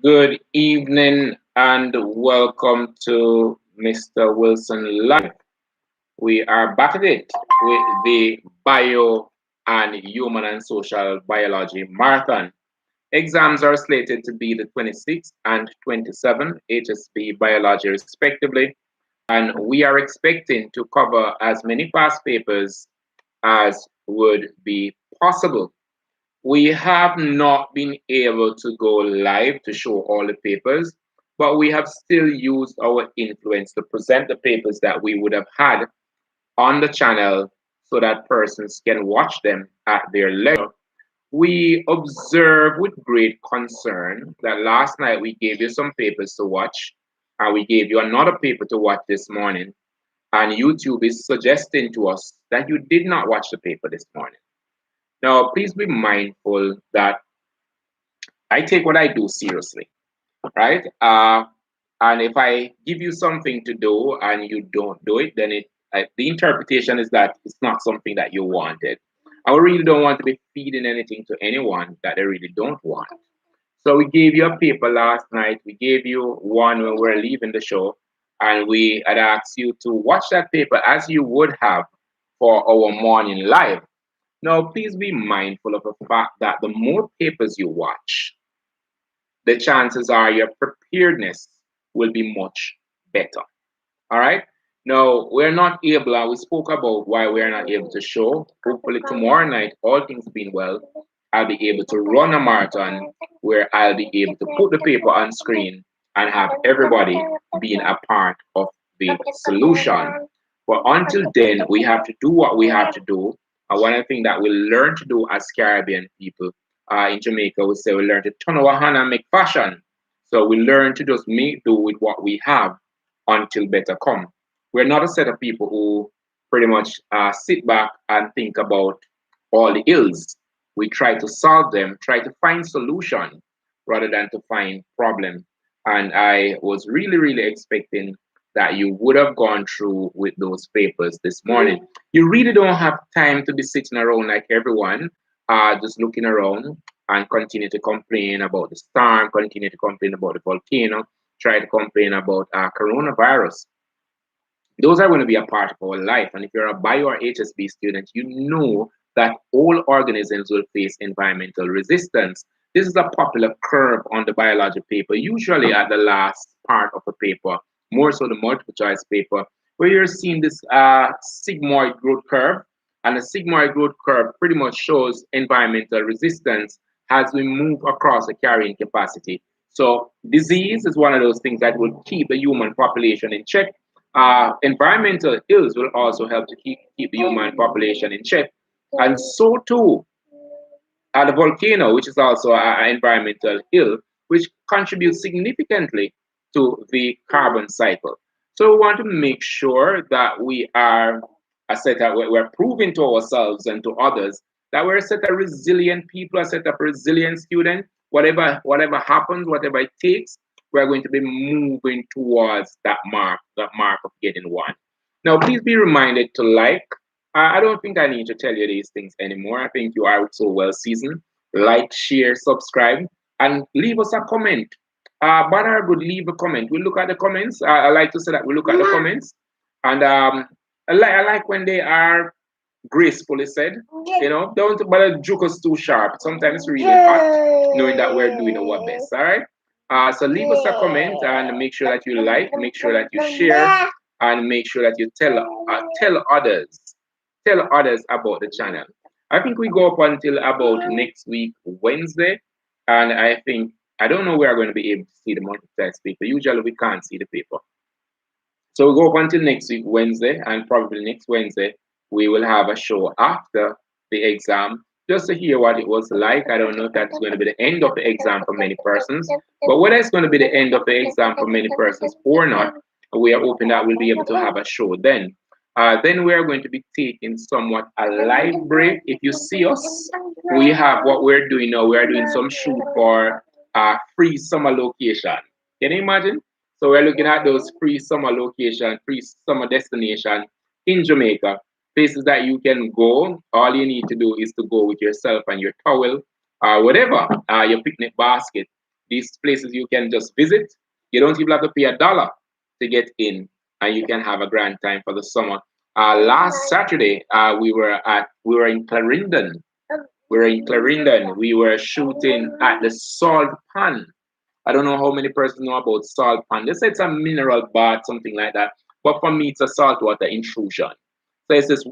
Good evening and welcome to Mr. Wilson Live. We are back at it with the Bio and Human and Social Biology Marathon. Exams are slated to be the 26th and 27th HSP Biology respectively, and we are expecting to cover as many past papers as would be possible. We have not been able to go live to show all the papers, but we have still used our influence to present the papers that we would have had on the channel so that persons can watch them at their leisure. We observe with great concern that last night we gave you some papers to watch, and we gave you another paper to watch this morning, and YouTube is suggesting to us that you did not watch the paper this morning. Now, please be mindful that I take what I do seriously, right? And if I give you something to do and you don't do it, then the interpretation is that it's not something that you wanted. I really don't want to be feeding anything to anyone that they really don't want. So we gave you a paper last night. We gave you one when we were leaving the show, and we had asked you to watch that paper as you would have for our morning live. Now, please be mindful of the fact that the more papers you watch, the chances are your preparedness will be much better. All right. Now, we're not able, we spoke about why we're not able to show. Hopefully, tomorrow night, all things being well, I'll be able to run a marathon where I'll be able to put the paper on screen and have everybody being a part of the solution. But until then, we have to do what we have to do. One of the things that we learn to do as Caribbean people in Jamaica, we say we learn to turn our hand and make fashion. So we learn to just make do with what we have until better come. We're not a set of people who pretty much sit back and think about all the ills. We try to solve them, try to find solution rather than to find problem. And I was really, really expecting that you would have gone through with those papers this morning. You really don't have time to be sitting around like everyone, just looking around and continue to complain about the storm, continue to complain about the volcano, try to complain about coronavirus. Those are going to be a part of our life. And if you're a bio or HSB student, you know that all organisms will face environmental resistance. This is a popular curve on the biology paper, usually at the last part of the paper, more so the multiple choice paper, where you're seeing this sigmoid growth curve. And the sigmoid growth curve pretty much shows environmental resistance as we move across the carrying capacity. So disease is one of those things that will keep the human population in check. Environmental ills will also help to keep the human population in check. And so too, the volcano, which is also an environmental ill, which contributes significantly to the carbon cycle. So we want to make sure that we are a set of, we're proving to ourselves and to others that we're a set of resilient people, a set of resilient students. Whatever happens, whatever it takes, we're going to be moving towards that mark of getting one. Now, please be reminded to like. I don't think I need to tell you these things anymore. I think you are so well seasoned. Like, share, subscribe, and leave us a comment. But I would leave a comment. We look at the comments. I like to say that we look at the comments, and I like when they are gracefully said. You know, don't but the joke is too sharp. Sometimes it's really hot, knowing that we're doing our best. All right. So leave us a comment and make sure that you like, make sure that you share, and make sure that you tell others about the channel. I think we go up until about next week Wednesday, and I don't know where we're going to be able to see the multi-text paper. Usually we can't see the paper. So we go up until next week, Wednesday, and probably next Wednesday, we will have a show after the exam just to hear what it was like. I don't know if that's going to be the end of the exam for many persons, but whether it's going to be the end of the exam for many persons or not, we are hoping that we'll be able to have a show then. Then we are going to be taking somewhat a live break. If you see us, we have what we're doing now. We are doing some shoot for free summer location. Can you imagine? So we're looking at those free summer location, free summer destination in Jamaica, places that you can go. All you need to do is to go with yourself and your towel, whatever, your picnic basket. These places you can just visit. You don't even have to pay $1 to get in, and you can have a grand time for the summer. Last Saturday, we were in Clarendon. We were in Clarendon. We were shooting at the salt pan. I don't know how many persons know about salt pan. They say it's a mineral bath, something like that. But for me, it's a saltwater intrusion. So it's this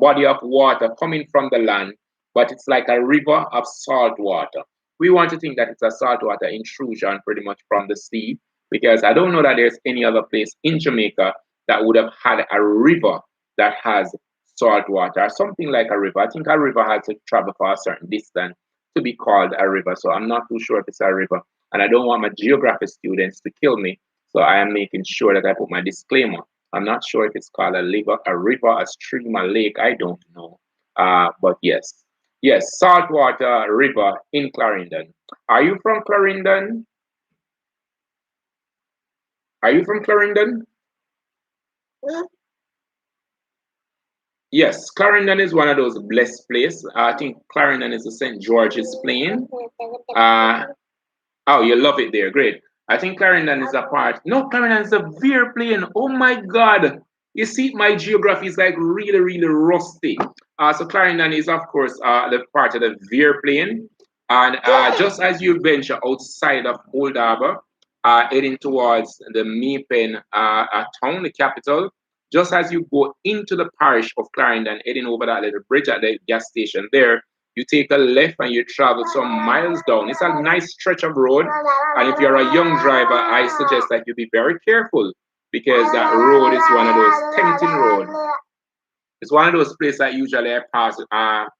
body of water coming from the land, but it's like a river of salt water. We want to think that it's a saltwater intrusion pretty much from the sea, because I don't know that there's any other place in Jamaica that would have had a river that has salt water, or something like a river. I think a river has to travel for a certain distance to be called a river. So I'm not too sure if it's a river. And I don't want my geography students to kill me. So I am making sure that I put my disclaimer. I'm not sure if it's called a river, a stream, a lake. I don't know. But yes. Yes, saltwater river in Clarendon. Are you from Clarendon? Are you from Clarendon? Yes, Clarendon is one of those blessed places. I think Clarendon is the St. George's Plain. Oh, you love it there. Great. I think Clarendon is a part. No, Clarendon is a Veer Plain. Oh my God. You see, my geography is like really, really rusty. So Clarendon is, of course, the part of the Veer Plain. And just as you venture outside of Old Harbour, heading towards the Maypen town, the capital, just as you go into the parish of Clarendon, heading over that little bridge at the gas station there, you take a left and you travel some miles down. It's a nice stretch of road. And if you're a young driver, I suggest that you be very careful, because that road is one of those tempting roads. It's one of those places that usually I pass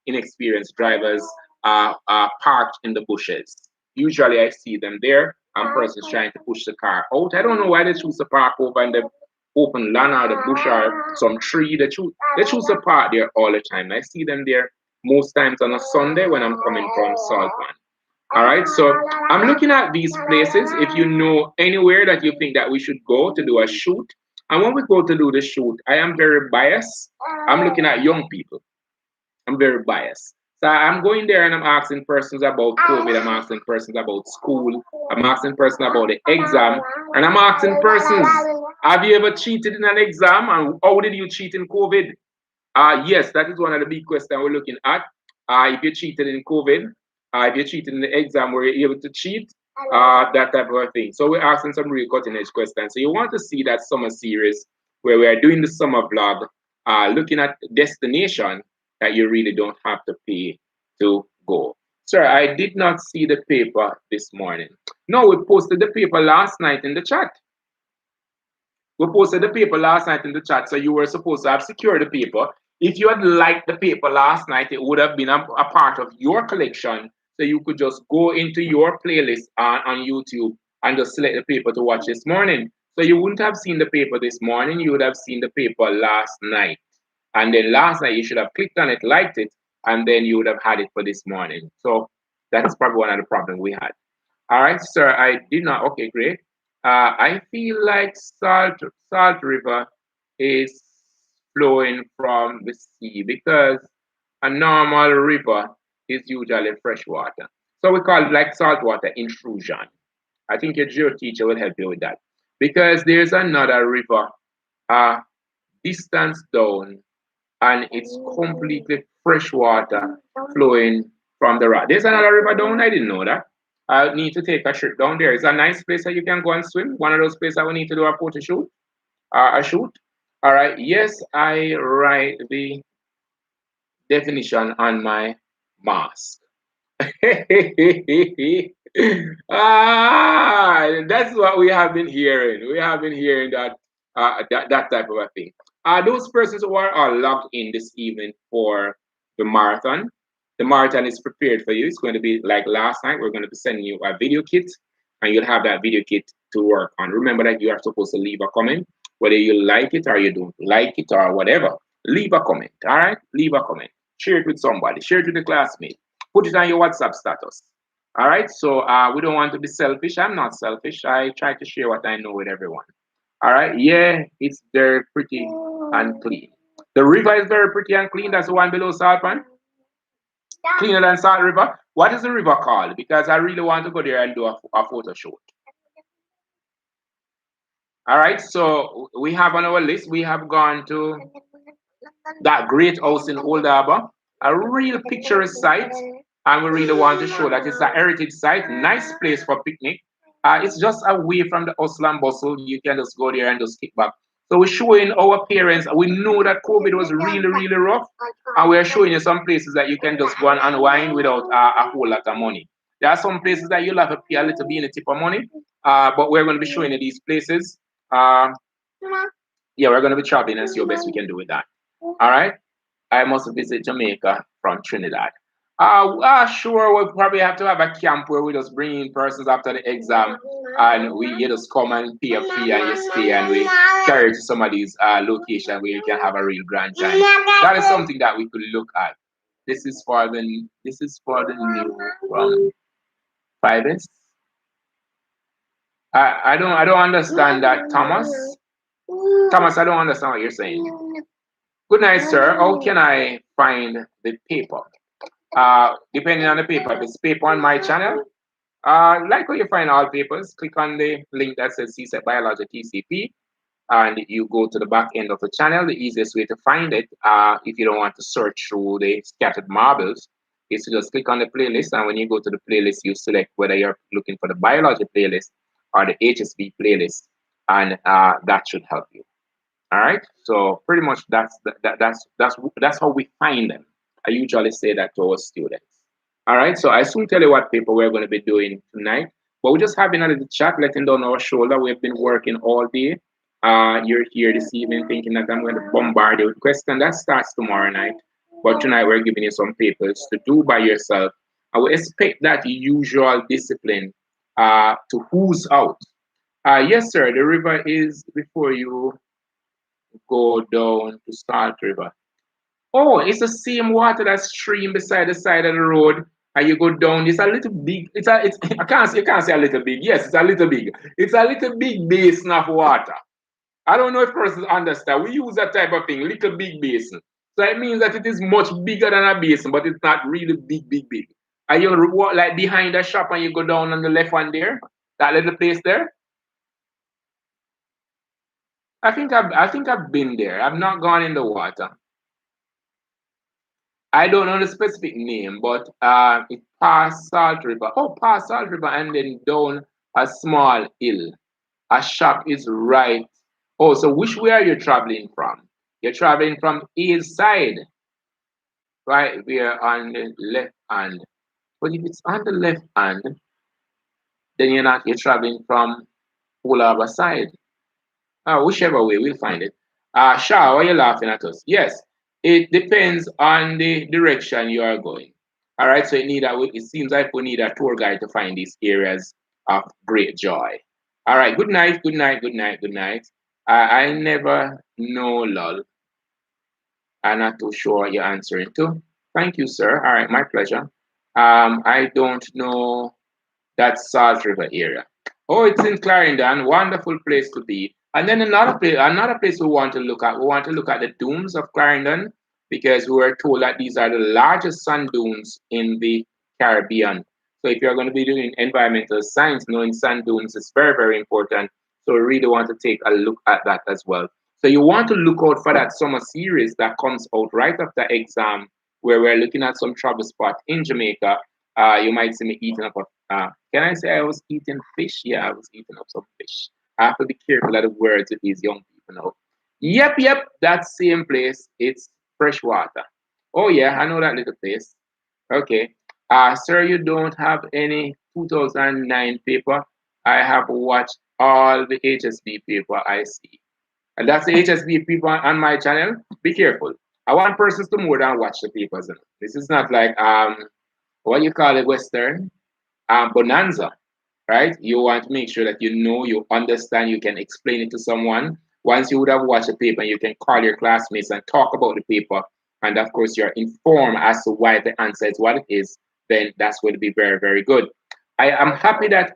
inexperienced drivers parked in the bushes. Usually I see them there and persons trying to push the car out. I don't know why they choose to park over in the open land or the bush or some tree. They choose to park there all the time. I see them there most times on a Sunday when I'm coming from Saltman. All right, so I'm looking at these places. If you know anywhere that you think that we should go to do a shoot, and when we go to do the shoot, I am very biased. I'm looking at young people. I'm very biased. So I'm going there and I'm asking persons about COVID. I'm asking persons about school. I'm asking persons about the exam. And I'm asking persons, have you ever cheated in an exam? And how did you cheat in COVID? Yes, that is one of the big questions we're looking at. If you cheated in COVID, if you cheated in the exam, were you able to cheat? That type of a thing. So we're asking some real cutting edge questions. So you want to see that summer series where we are doing the summer vlog, looking at destination that you really don't have to pay to go. Sir, I did not see the paper this morning. No, we posted the paper last night in the chat. We posted the paper last night in the chat, so you were supposed to have secured the paper. If you had liked the paper last night, it would have been a part of your collection, so you could just go into your playlist on YouTube and just select the paper to watch this morning. So you wouldn't have seen the paper this morning, you would have seen the paper last night. And then last night you should have clicked on it, liked it, and then you would have had it for this morning. So that's probably one of the problems we had. All right, sir, I did not. Okay, great. I feel like Salt River is flowing from the sea, because a normal river is usually fresh water. So we call it like saltwater intrusion. I think your geo teacher will help you with that, because there's another river distance down, and it's completely fresh water flowing from the rock. There's another river down. I didn't know that. I need to take a trip down there. It's a nice place that you can go and swim. One of those places that we need to do a photo shoot. A shoot. All right. Yes, I write the definition on my mask. That's what we have been hearing. We have been hearing that type of a thing. Those persons who are logged in this evening for the marathon. The marathon is prepared for you. It's going to be like last night. We're going to be sending you a video kit, and you'll have that video kit to work on. Remember that you are supposed to leave a comment, whether you like it or you don't like it or whatever. Leave a comment. All right, leave a comment. Share it with somebody. Share it with a classmate. Put it on your WhatsApp status. All right. So we don't want to be selfish. I'm not selfish. I try to share what I know with everyone. All right. Yeah, it's very pretty and clean. The river is very pretty and clean. That's the one below Salt Pan. Cleaner than Salt River. What is the river called? Because I really want to go there and do a photo shoot. All right, so we have on our list, we have gone to that great house in Old Harbour, a real picturesque site, and we really want to show that it's a heritage site, nice place for picnic. It's just away from the hustle and bustle. You can just go there and just kick back. So we're showing our parents, we know that COVID was really, really rough, and we're showing you some places that you can just go and unwind without a whole lot of money. There are some places that you'll have to pay a little bit in a tip of money, but we're going to be showing you these places. Uh, yeah, we're going to be traveling and see how best we can do with that. All right. I must visit Jamaica from Trinidad. Sure, we'll probably have to have a camp where we just bring in persons after the exam and you just come and pay a fee and you stay and we carry to some of these locations where you can have a real grand time. That is something that we could look at. This is for the new from 5S. I don't understand that, Thomas. Thomas, I don't understand what you're saying. Good night, sir. How can I find the paper? Depending on the paper, if it's paper on my channel, like how you find all papers, click on the link that says CSEC Biology TCP, and you go to the back end of the channel. The easiest way to find it, if you don't want to search through the scattered marbles, is to just click on the playlist, and when you go to the playlist, you select whether you're looking for the biology playlist or the HSB playlist, and that should help you. All right. So pretty much that's how we find them. I usually say that to our students. All right. So I soon tell you what paper we're going to be doing tonight. But we're just having a little chat, letting down our shoulder. We've been working all day. You're here this evening thinking that I'm going to bombard you with questions. That starts tomorrow night. But tonight we're giving you some papers to do by yourself. I will expect that usual discipline to who's out. Yes, sir. The river is before you go down to Salt River. Oh, it's the same water that stream beside the side of the road, and you go down. It's a little big. It's I can't you can't say a little big. Yes, it's a little big. It's a little big basin of water. I don't know if persons understand. We use that type of thing, little big basin. So it means that it is much bigger than a basin, but it's not really big, big, big. And you walk like behind the shop and you go down on the left one there, that little place there. I think I've been there. I've not gone in the water. I don't know the specific name, but it past Salt River. Oh, past Salt River and then down a small hill. A shop is right. Oh, so which way are you traveling from? You're traveling from east side, right? We are on the left hand. But if it's on the left hand, then you're traveling from Pulava side. Whichever way, we'll find it. Shah, why are you laughing at us? Yes, it depends on the direction you are going. All right, so it seems like we need a tour guide to find these areas of great joy. All right, good night, good night, good night, good night. I never know, lol. I'm not too sure what you're answering to. Thank you, sir. All right, my pleasure. I don't know that Salt River area. Oh, it's in Clarendon. Wonderful place to be. And then another place we want to look at. We want to look at the dunes of Clarendon because we were told that these are the largest sand dunes in the Caribbean. So if you're going to be doing environmental science, knowing sand dunes is very, very important. So we really want to take a look at that as well. So you want to look out for that summer series that comes out right after exam, where we're looking at some travel spot in Jamaica. You might see me eating up can I say I was eating fish? Yeah, I was eating up some fish. I have to be careful of the words with these young people now. Yep, that same place. It's fresh water. Oh yeah, I know that little place. Okay. Sir, you don't have any 2009 paper. I have watched all the HSB paper I see. And that's the HSB paper on my channel. Be careful. I want persons to more than watch the papers. This is not like what you call it, Western bonanza, right? You want to make sure that you know, you understand, you can explain it to someone. Once you would have watched the paper, you can call your classmates and talk about the paper. And of course, you're informed as to why the answer is what it is. Then that's going to be very, very good. I am happy that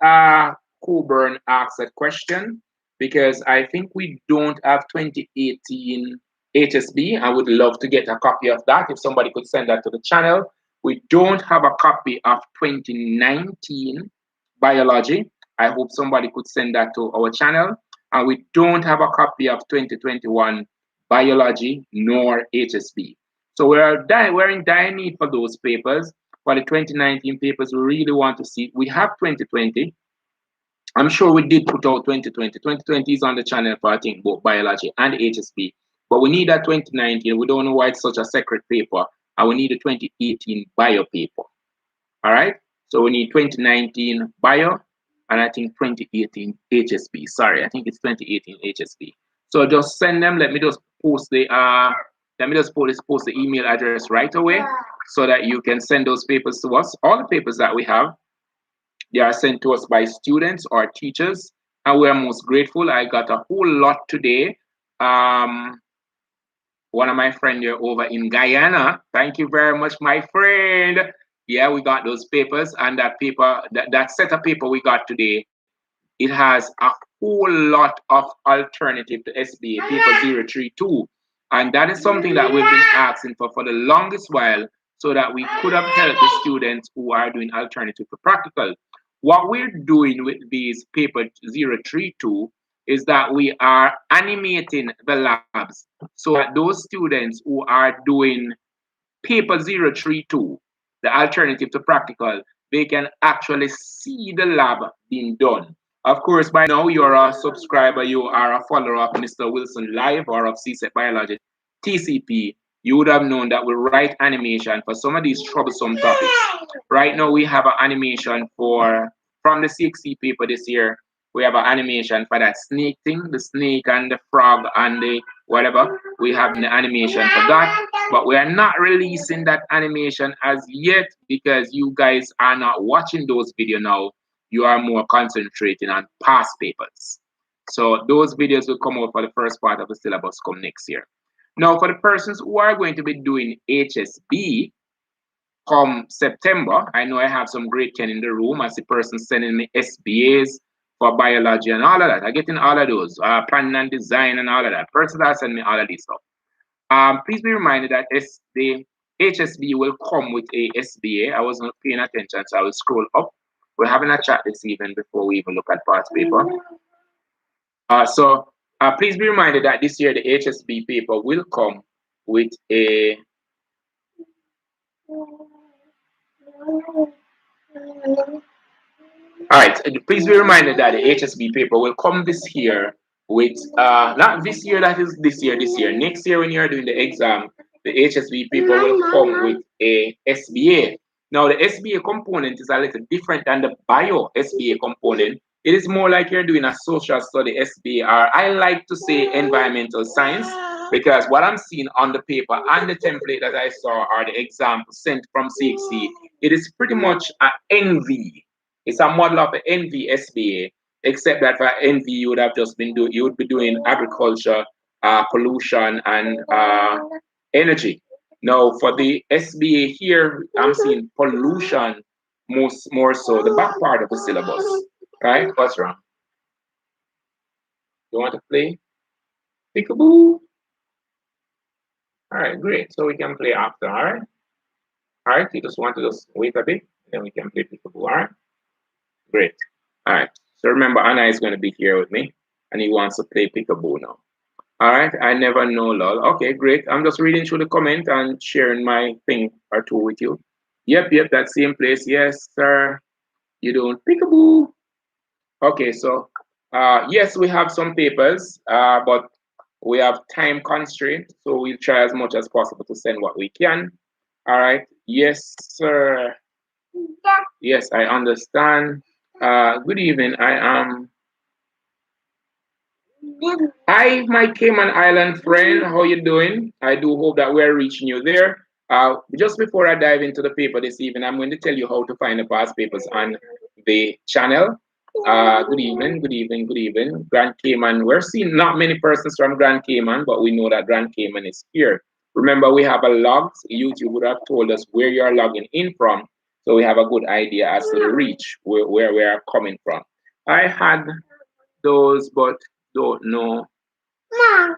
Coburn asked that question because I think we don't have 2018 HSB. I would love to get a copy of that. If somebody could send that to the channel, We don't have a copy of 2019 biology. I hope somebody could send that to our channel. And we don't have a copy of 2021 biology nor HSB. So we're in dire need for those papers. For the 2019 papers, we really want to see. We have 2020. I'm sure we did put out 2020. 2020 is on the channel for, I think, both biology and HSB. But we need that 2019. We don't know why it's such a separate paper. And we need a 2018 bio paper. All right? So we need 2019 bio and I think 2018 HSB. Sorry, I think it's 2018 HSB. So just send them. Let me just post the post the email address right away so that you can send those papers to us. All the papers that we have, they are sent to us by students or teachers, and we are most grateful. I got a whole lot today. One of my friends here over in Guyana. Thank you very much, my friend. Yeah, we got those papers, and that paper, that set of paper we got today, it has a whole lot of alternative to SBA, paper 032. And that is something that we've been asking for the longest while so that we could have helped the students who are doing alternative to practical. What we're doing with these paper 032 is that we are animating the labs so that those students who are doing paper 032, the alternative to practical, they can actually see the lab being done. Of course, by now you're a subscriber, you are a follower of Mr. Wilson Live or of CSEC Biology TCP. You would have known that we write animation for some of these troublesome topics. Right now, we have an animation from the CXC paper this year. We have an animation for that snake thing, the snake and the frog and the whatever. We have the animation for that, but we are not releasing that animation as yet because you guys are not watching those videos now. You are more concentrating on past papers. So those videos will come out for the first part of the syllabus come next year. Now, for the persons who are going to be doing HSB come September, I know I have some great Ken in the room. I see persons sending me SBAs for biology and all of that. I'm getting all of those, planning and design and all of that. Persons are sending me all of this stuff. Please be reminded that the HSB will come with a SBA. I was not paying attention, so I will scroll up. We're having a chat this evening before we even look at past paper. So please be reminded that this year the HSB paper will come with a all right, please be reminded that the HSB paper will come this year with not this year, that is this year, next year when you're doing the exam, the HSB paper will come with a SBA. Now the SBA component is a little different than the bio SBA component. It is more like you're doing a social study SBA, or I like to say environmental science, because what I'm seeing on the paper and the template that I saw are the examples sent from CXC. It is pretty much an NV. It's a model of an NV SBA, except that for NV you would have just been doing, you would be doing agriculture, pollution, and energy. Now for the SBA here, I'm seeing pollution more so the back part of the syllabus. Right? What's wrong? You want to play? Peekaboo. All right, great. So we can play after. All right. All right. You just want to just wait a bit, then we can play peekaboo. All right. Great. All right. So remember, Anna is going to be here with me, and he wants to play peekaboo now. All right. I never know, lol. Okay, great. I'm just reading through the comment and sharing my thing or two with you. Yep, that same place. Yes, sir. You don't peekaboo. Okay, so yes, we have some papers, but we have time constraint, so we'll try as much as possible to send what we can. All right. Yes, sir. Yes, I understand. Good evening. Hi, my Cayman Island friend. How you doing? I do hope that we're reaching you there. Just before I dive into the paper this evening, I'm going to tell you how to find the past papers on the channel. Good evening. Grand Cayman. We're seeing not many persons from Grand Cayman, but we know that Grand Cayman is here. Remember, we have a log. YouTube would have told us where you're logging in from, so we have a good idea as to the reach, where we are coming from. I had those, but don't know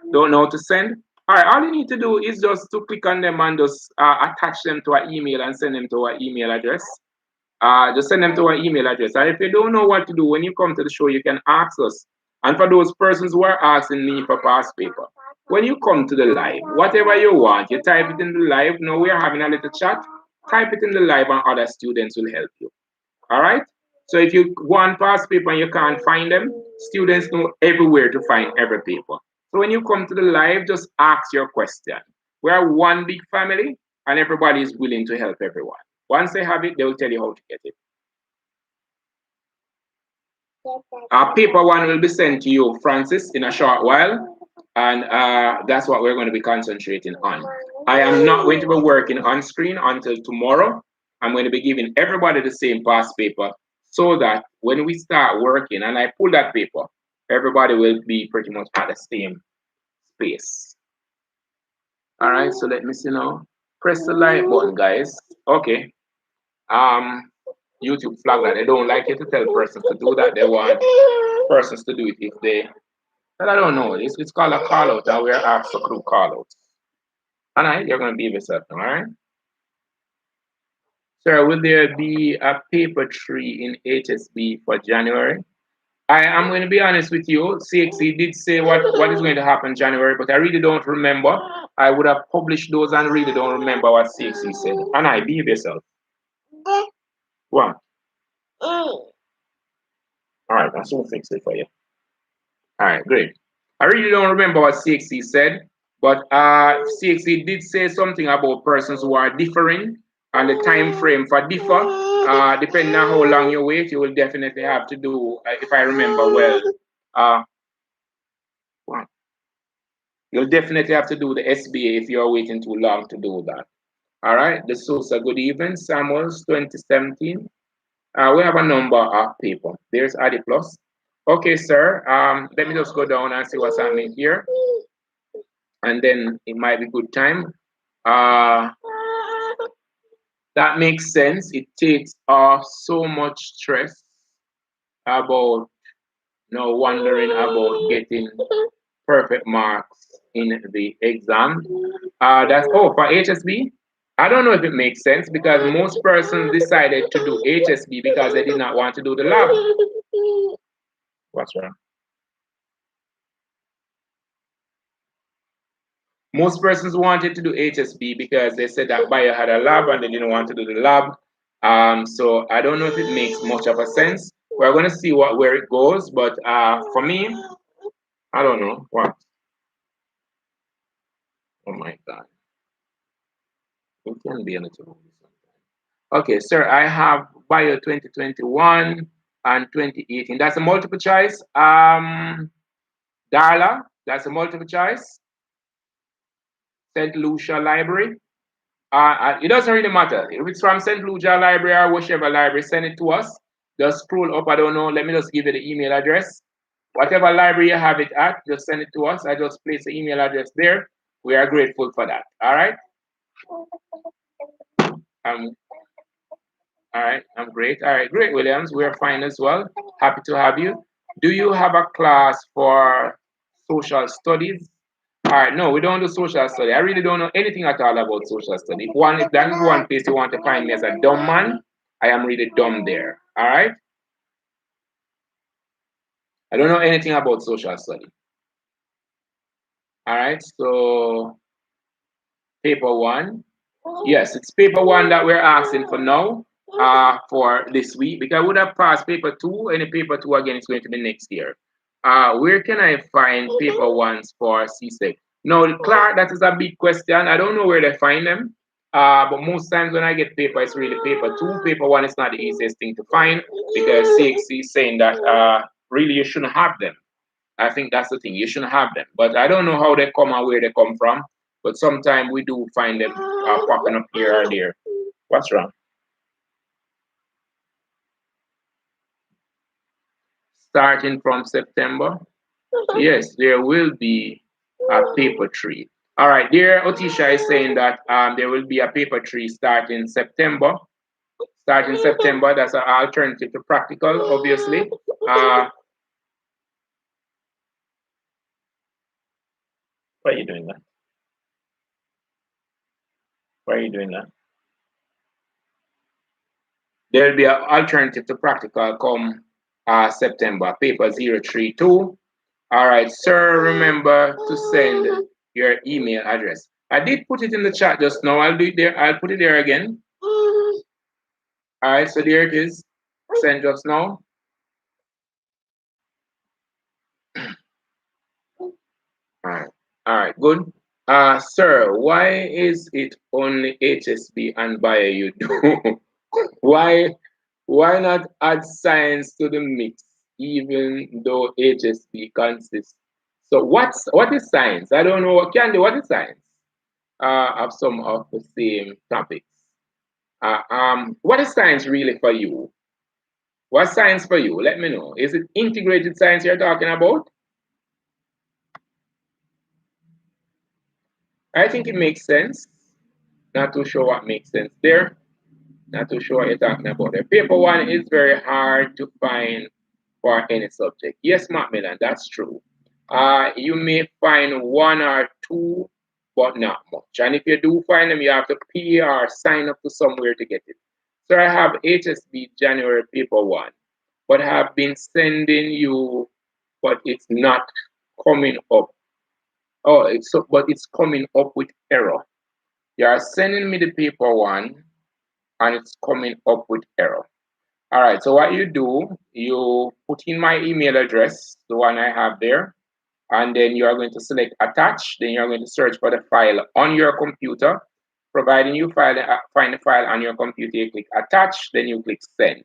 to send. All right, all you need to do is just to click on them and just attach them to an email and send them to our email address. Just send them to our email address. And if you don't know what to do, when you come to the show, you can ask us. And for those persons who are asking me for past paper, when you come to the live, whatever you want, you type it in the live. Now we are having a little chat. Type it in the live and other students will help you. All right? So if you want past paper and you can't find them, students know everywhere to find every paper. So when you come to the live, just ask your question. We are one big family and everybody is willing to help everyone. Once they have it, they will tell you how to get it. Paper one will be sent to you, Francis, in a short while. And that's what we're going to be concentrating on. I am not going to be working on screen until tomorrow. I'm going to be giving everybody the same past paper so that when we start working and I pull that paper, everybody will be pretty much at the same space. All right, so let me see now. Press the like button, guys. Okay. YouTube flag that they don't like you to tell persons to do that. They want persons to do it if they. But I don't know. It's called a call out, and we're asked to crew call outs. All right, you're going to be yourself, all right? Sir, will there be a paper tree in HSB for January? I am going to be honest with you. CXE did say what is going to happen January, but I really don't remember. I would have published those and really don't remember what CXE said. And I behave yourself. What? All right, I'll soon fix it for you. All right, great. I really don't remember what CXE said, but CXE did say something about persons who are differing and the time frame for differ. Depending on how long you wait, you will definitely have to do, if I remember well, you'll definitely have to do the SBA if you're waiting too long to do that. All right, the Sosa, good evening. Samuels 2017. We have a number of people. There's Adi Plus. Okay, sir. Let me just go down and see what's happening here. And then it might be good time. That makes sense. It takes off so much stress about wondering about getting perfect marks in the exam. That's for HSB. I don't know if it makes sense because most persons decided to do HSB because they did not want to do the lab. What's wrong? Most persons wanted to do HSB because they said that bio had a lab and they didn't want to do the lab. So I don't know if it makes much of a sense. We're going to see where it goes, but for me, I don't know what. Oh my God. It can be anything. Okay, sir, I have bio 2021 and 2018. That's a multiple choice. Darla, that's a multiple choice. St. Lucia Library. It doesn't really matter. If it's from St. Lucia Library or whichever library, send it to us. Just scroll up. I don't know. Let me just give you the email address. Whatever library you have it at, just send it to us. I just place the email address there. We are grateful for that. All right. All right. I'm great. All right. Great, Williams. We're fine as well. Happy to have you. Do you have a class for social studies? All right, no, we don't do social study. I really don't know anything at all about social study. If that is one place you want to find me as a dumb man, I am really dumb there. All right? I don't know anything about social study. All right, so paper one. Yes, it's paper one that we're asking for now for this week because I would have passed paper two, and the paper two again is going to be next year. Where can I find paper ones for CSEC? No, Clark, that is a big question. I don't know where they find them. But most times when I get paper, it's really paper two. Paper one is not the easiest thing to find because CXC is saying that really you shouldn't have them. I think that's the thing. You shouldn't have them. But I don't know how they come and where they come from. But sometimes we do find them popping up here or there. What's wrong? Starting from September, yes, there will be a paper tree. All right, there, Otisha is saying that there will be a paper tree starting September. Starting September, that's an alternative to practical, obviously. Why are you doing that? Why are you doing that? There will be an alternative to practical come September, paper 032. All right, sir, remember to send your email address. I did put it in the chat just now. I'll do it there. I'll put it there again. All right, so there it is. Send just now. All right, good. Sir, why is it only HSB and bio you do? why not add science to the mix, even though HSB consists? So what is science? I don't know. What is science? Of some of the same topics. What is science really for you? What's science for you? Let me know. Is it integrated science you're talking about? I think it makes sense. Not too sure what makes sense there. Not too sure what you're talking about there. Paper one is very hard to find for any subject. Yes, Macmillan, that's true. You may find one or two, but not much. And if you do find them, you have to pay or sign up to somewhere to get it. So I have HSB January paper one, but have been sending you, but it's not coming up. Oh, but it's coming up with error. You are sending me the paper one, and it's coming up with error. All right, so what you do, you put in my email address, the one I have there, and then you are going to select attach. Then you're going to search for the file on your computer. Providing you find the file on your computer, you click attach, then you click send.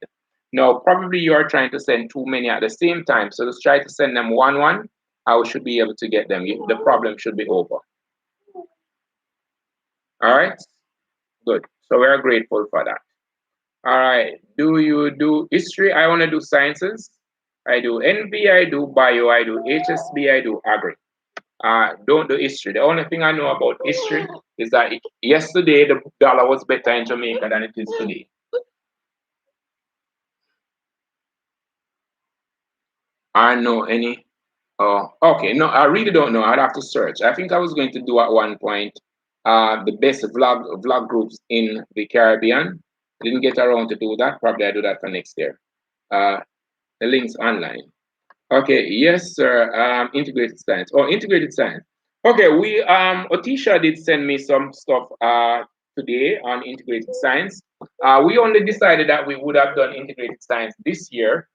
Now, probably you are trying to send too many at the same time, so just try to send them one. I should be able to get them. The problem should be over. All right, good. So we are grateful for that. All right. Do you do history? I want to do sciences. I do NV, I do bio, I do HSB, I do agri. Don't do history. The only thing I know about history is that yesterday the dollar was better in Jamaica than it is today. I know any. Oh, okay. No, I really don't know. I'd have to search. I think I was going to do at one point the best vlog groups in the Caribbean. Didn't get around to do that. Probably I do that for next year. The links online. Okay, yes, sir. Integrated science. Oh, integrated science. Okay, Otisha did send me some stuff today on integrated science. We only decided that we would have done integrated science this year.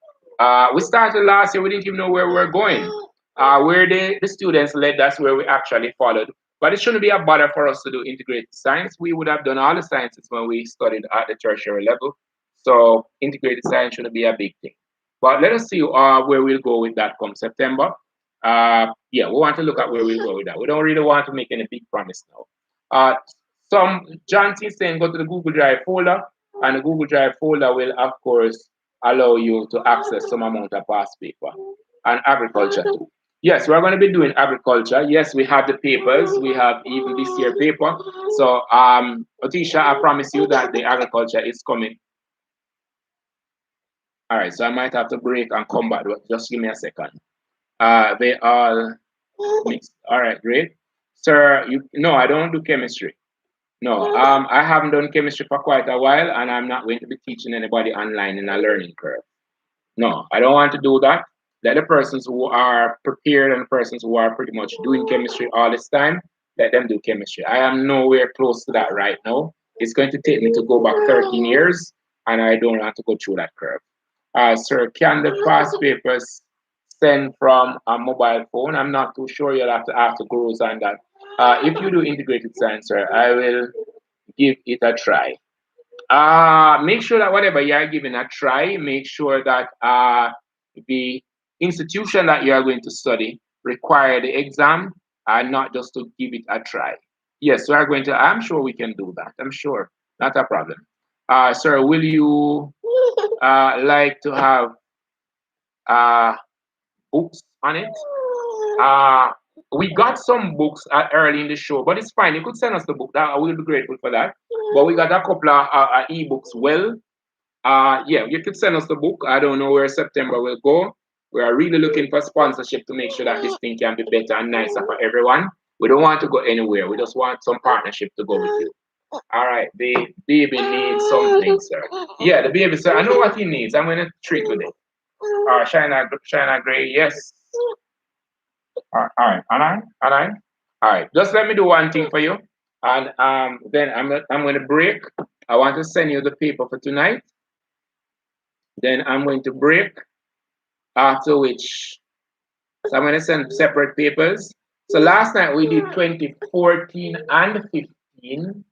We started last year, we didn't even know where we were going. Where the students led, that's where we actually followed. But it shouldn't be a bother for us to do integrated science. We would have done all the sciences when we studied at the tertiary level. So integrated science shouldn't be a big thing. But let us see where we'll go with that come September. Yeah, we want to look at where we'll go with that. We don't really want to make any big promise now. Some John T saying go to the Google Drive folder, and the Google Drive folder will, of course, allow you to access some amount of past paper and agriculture too. Yes, we're going to be doing agriculture. Yes, we have the papers. We have even this year paper. So, Otisha, I promise you that the agriculture is coming. All right, so I might have to break and come back. Just give me a second. They all mixed. All right, great. Sir, no, I don't do chemistry. No, I haven't done chemistry for quite a while, and I'm not going to be teaching anybody online in a learning curve. No, I don't want to do that. Let the persons who are prepared and the persons who are pretty much doing chemistry all this time, let them do chemistry. I am nowhere close to that right now. It's going to take me to go back 13 years, and I don't want to go through that curve. Sir, can the past papers send from a mobile phone? I'm not too sure. You'll have to ask the gurus on that. If you do integrated science, sir, I will give it a try. Make sure that whatever you are giving a try, make sure that the institution that you are going to study require the exam and not just to give it a try. Yes, we are going to, I'm sure we can do that. I'm sure, not a problem. Sir, will you like to have books on it? We got some books early in the show, but it's fine. You could send us the book. That I will be grateful for that. But we got a couple of ebooks. Well, yeah, you could send us the book. I don't know where September will go. We are really looking for sponsorship to make sure that this thing can be better and nicer for everyone. We don't want to go anywhere. We just want some partnership to go with you. All right, the baby needs something, sir. Yeah, the baby, sir. I know what he needs. I'm going to treat with it. All right, Shina Gray, yes. All right, all right. All right, just let me do one thing for you, and then I'm going to break. I want to send you the paper for tonight. Then I'm going to break. After which, so I'm going to send separate papers. So last night we did 2014 and 15,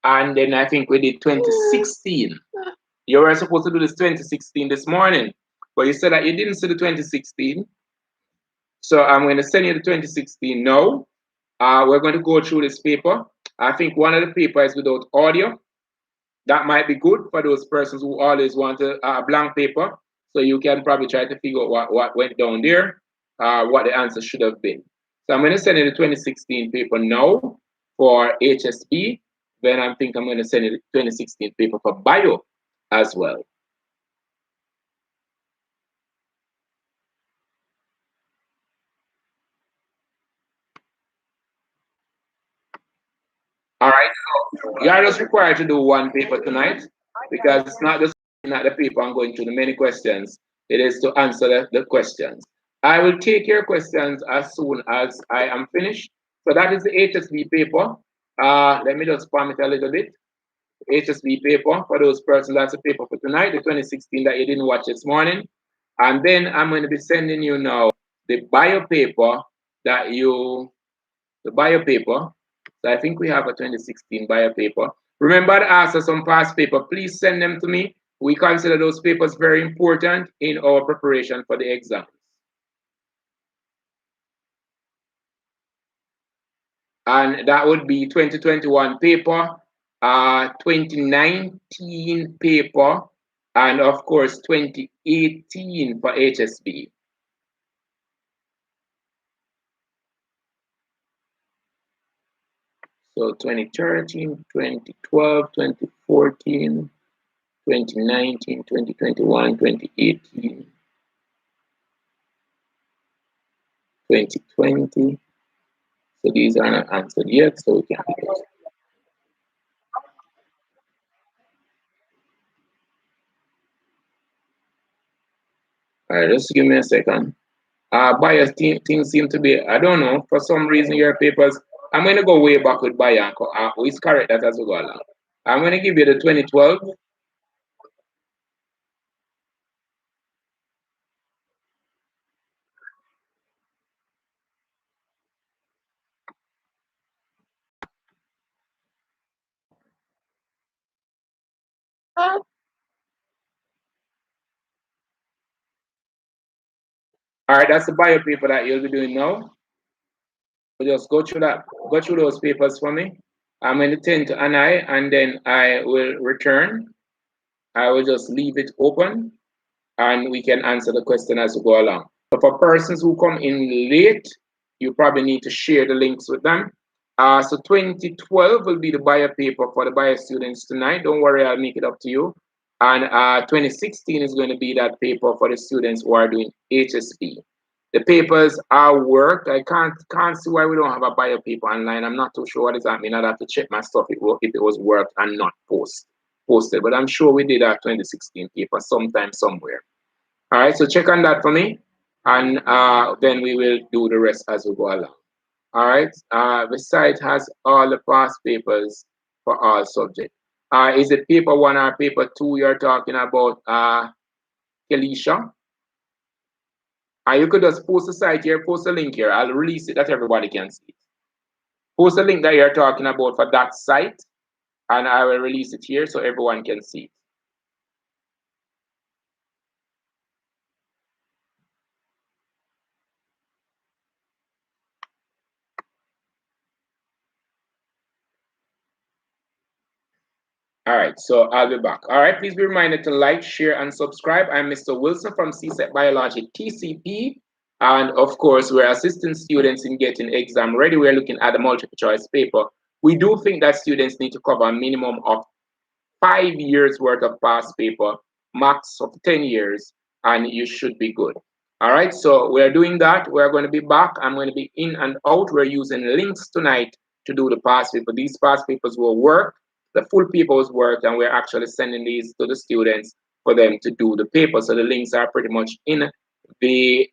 and then I think we did 2016. You were supposed to do this 2016 this morning, but you said that you didn't see the 2016. So I'm going to send you the 2016 now. We're going to go through this paper. I think one of the papers without audio. That might be good for those persons who always want a blank paper. So you can probably try to figure out what went down there, what the answer should have been. So I'm going to send you the 2016 paper now for HSP. Then I think I'm going to send you the 2016 paper for bio as well. All right, so you are just required to do one paper tonight because it's not just not the paper I'm going through the many questions. It is to answer the questions. I will take your questions as soon as I am finished. So that is the HSB paper. Let me just palm it a little bit. HSB paper for those persons. That's the paper for tonight, the 2016 that you didn't watch this morning. And then I'm going to be sending you now the bio paper that you, the bio paper. So I think we have a 2016 bio paper. Remember to ask us some past paper. Please send them to me. We consider those papers very important in our preparation for the exams. And that would be 2021 paper, 2019 paper, and of course 2018 for HSB. So 2013, 2012, 2014, 2019, 2021, 2018, 2020. So these are not answered yet, so we can do this. All right, just give me a second. Bias things seem to be, I don't know, for some reason your papers, I'm going to go way back with Bias. We correct that as we go along. I'm going to give you the 2012. All right, that's the bio paper that you'll be doing now. So just go through that, go through those papers for me. I'm going to tend to an eye and then I will return. I will just leave it open and we can answer the question as we go along. So for persons who come in late, you probably need to share the links with them. So 2012 will be the bio paper for the bio students tonight. Don't worry, I'll make it up to you. And 2016 is going to be that paper for the students who are doing HSP. The papers are worked. I can't see why we don't have a bio paper online. I'm not too sure what does that mean. I'd have to check my stuff if it was worked and not posted. But I'm sure we did our 2016 paper sometime somewhere. All right, so check on that for me, and then we will do the rest as we go along. All right, the site has all the past papers for all subjects. Is it paper one or paper two you're talking about, Kelisha? You could just post the site here, post a link here. I'll release it that everybody can see it. Post the link that you're talking about for that site, and I will release it here so everyone can see it. All right, so I'll be back. All right, please be reminded to like, share, and subscribe. I'm Mr. Wilson from CSEC Biology TCP. And of course, we're assisting students in getting exam ready. We're looking at the multiple choice paper. We do think that students need to cover a minimum of 5 years worth of past paper, max of 10 years, and you should be good. All right, so we're doing that. We're going to be back. I'm going to be in and out. We're using links tonight to do the past paper. These past papers will work. the full paper was worked, and we're actually sending these to the students for them to do the paper. So the links are pretty much in the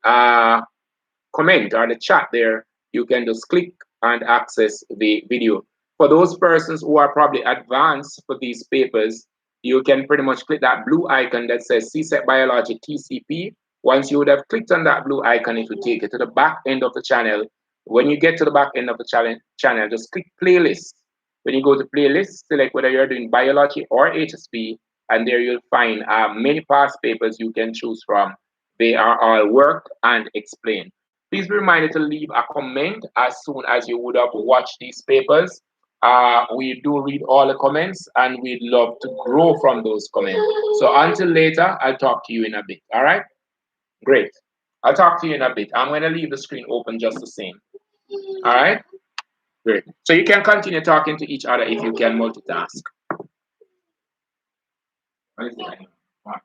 comment or the chat there. You can just click and access the video. For those persons who are probably advanced for these papers, you can pretty much click that blue icon that says CSEC Biology TCP. Once you would have clicked on that blue icon, it will take you to the back end of the channel. When you get to the back end of the channel, just click playlist. When you go to playlist, select whether you're doing biology or HSP, and there you'll find many past papers you can choose from. They are all worked and explained. Please be reminded to leave a comment as soon as you would have watched these papers. We do read all the comments, and we'd love to grow from those comments. So until later, I'll talk to you in a bit. All right? Great. I'll talk to you in a bit. I'm going to leave the screen open just the same. All right? Great. So you can continue talking to each other if you can multitask. What is it? One.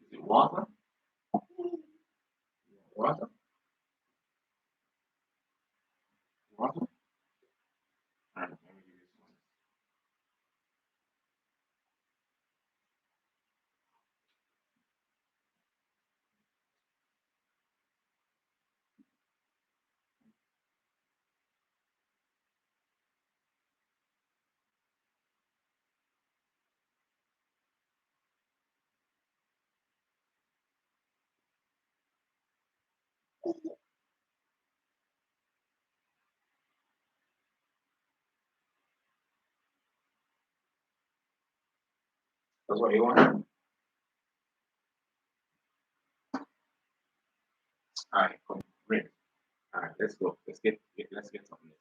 Is it water? Water? Water? All right, let me give you some. That's what you want? All right, cool. Great. All right, let's go. Let's get something.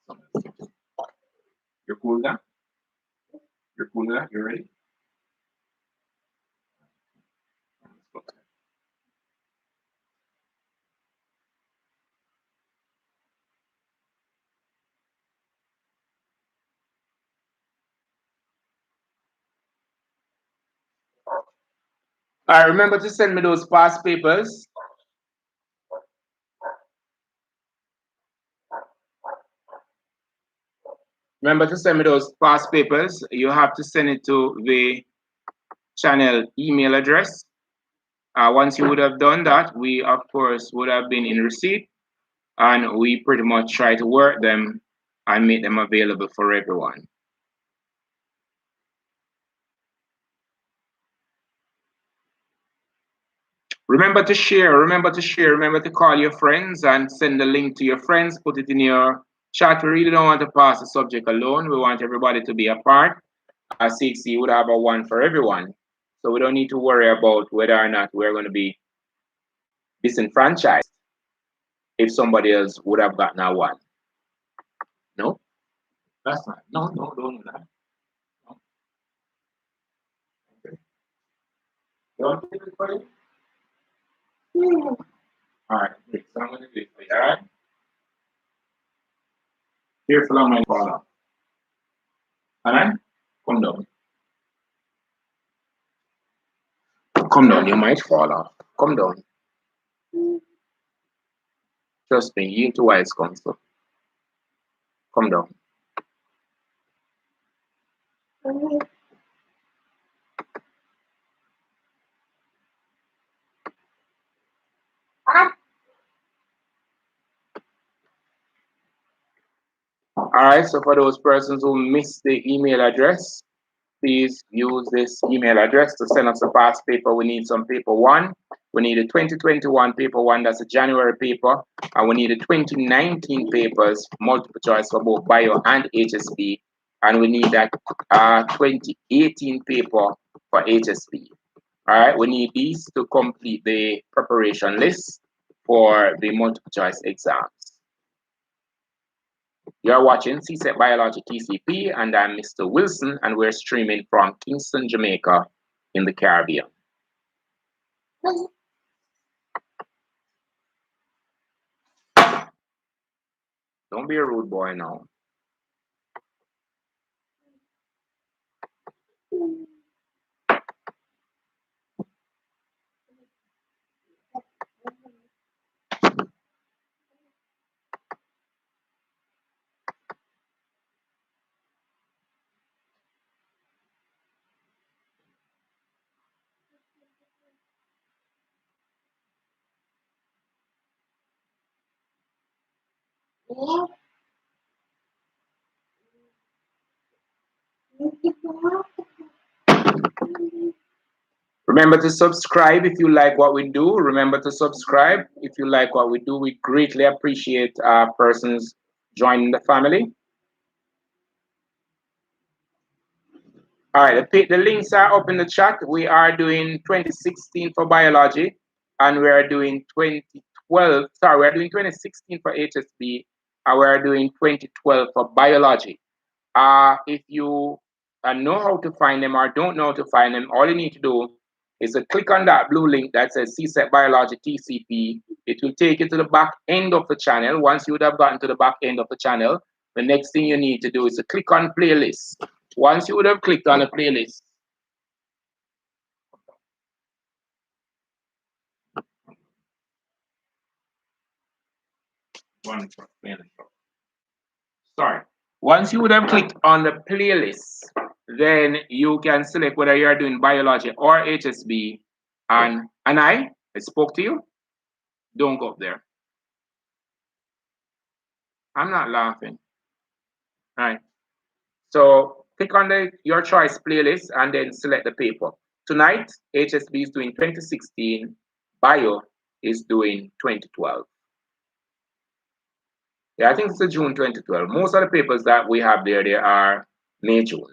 You're cool now? You're cool now? You ready? Let's go. All right, remember to send me those past papers. Remember to send me those past papers. You have to send it to the channel email address. Once you would have done that, we of course would have been in receipt, and we pretty much try to work them and make them available for everyone. Remember to share, remember to share, remember to call your friends and send the link to your friends, put it in your chat. We really don't want to pass the subject alone. We want everybody to be a part. CXC would have a one for everyone. So we don't need to worry about whether or not we're going to be disenfranchised if somebody else would have gotten a one. No, that's not. No, don't do that. No. Okay. Don't do it for you? All right, great. So I'm going to do it for you, all right? Careful on my fall off. All right? Come down. Come down, you might fall off. Come down. Trust me, you into wise counsel. Come down. All right, so for those persons who missed the email address, please use this email address to send us a past paper. We need some paper one. We need a 2021 paper one, that's a January paper. And we need a 2019 papers, multiple choice for both bio and HSP. And we need that 2018 paper for HSP. All right, we need these to complete the preparation list for the multiple choice exams. You're watching CSEC Biology TCP, and I'm Mr. Wilson, and we're streaming from Kingston, Jamaica, in the Caribbean. Don't be a rude boy now. Remember to subscribe if you like what we do. Remember to subscribe if you like what we do. We greatly appreciate persons joining the family. All right, the links are up in the chat. We are doing 2016 for biology, and we are doing 2012. Sorry, we are doing 2016 for HSB, and we are doing 2012 for biology. If you know how to find them or don't know how to find them, all you need to do is to click on that blue link that says CSEC Biology TCP. It will take you to the back end of the channel. Once you would have gotten to the back end of the channel, the next thing you need to do is to click on playlist. Once you would have clicked on the playlist, sorry. Once you would have clicked on the playlist, then you can select whether you are doing biology or HSB. And I spoke to you. Don't go up there. I'm not laughing. All right. So click on your choice playlist and then select the paper. Tonight, HSB is doing 2016. Bio is doing 2012. Yeah, I think it's June 2012. Most of the papers that we have there, they are May, June.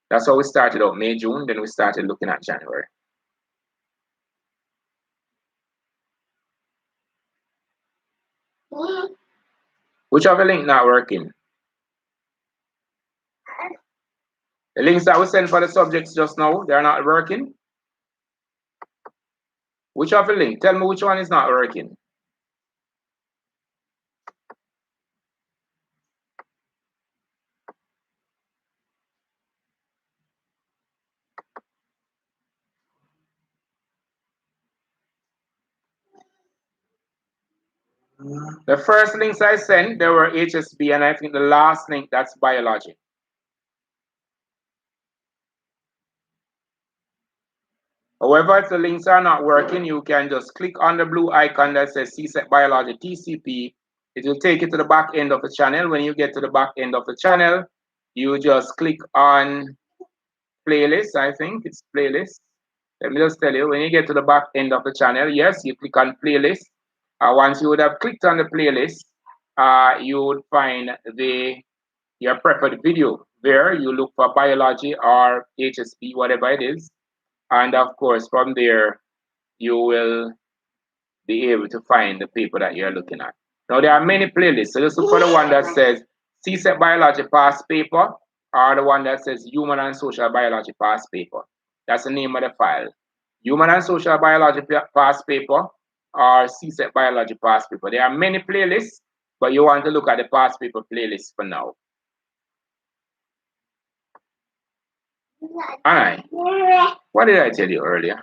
That's how we started out, May, June. Then we started looking at January. Which of the link not working? The links that we sent for the subjects just now, they're not working. Which of the link? Tell me which one is not working. The first links I sent, they were HSB, and I think the last link, that's biology. However, if the links are not working, you can just click on the blue icon that says CSEC Biology TCP. It will take you to the back end of the channel. When you get to the back end of the channel, you just click on playlist. I think it's playlist. Let me just tell you, when you get to the back end of the channel, yes, you click on playlist. Once you would have clicked on the playlist, you would find your preferred video. There, you look for biology or HSP, whatever it is. And of course, from there, you will be able to find the paper that you're looking at. Now, there are many playlists. So just look for the one that says CSEC Biology Past Paper or the one that says Human and Social Biology Past Paper. That's the name of the file. Human and Social Biology Past Paper or CSEC Biology Past Paper. There are many playlists, but you want to look at the past paper playlist for now. All right. What did I tell you earlier?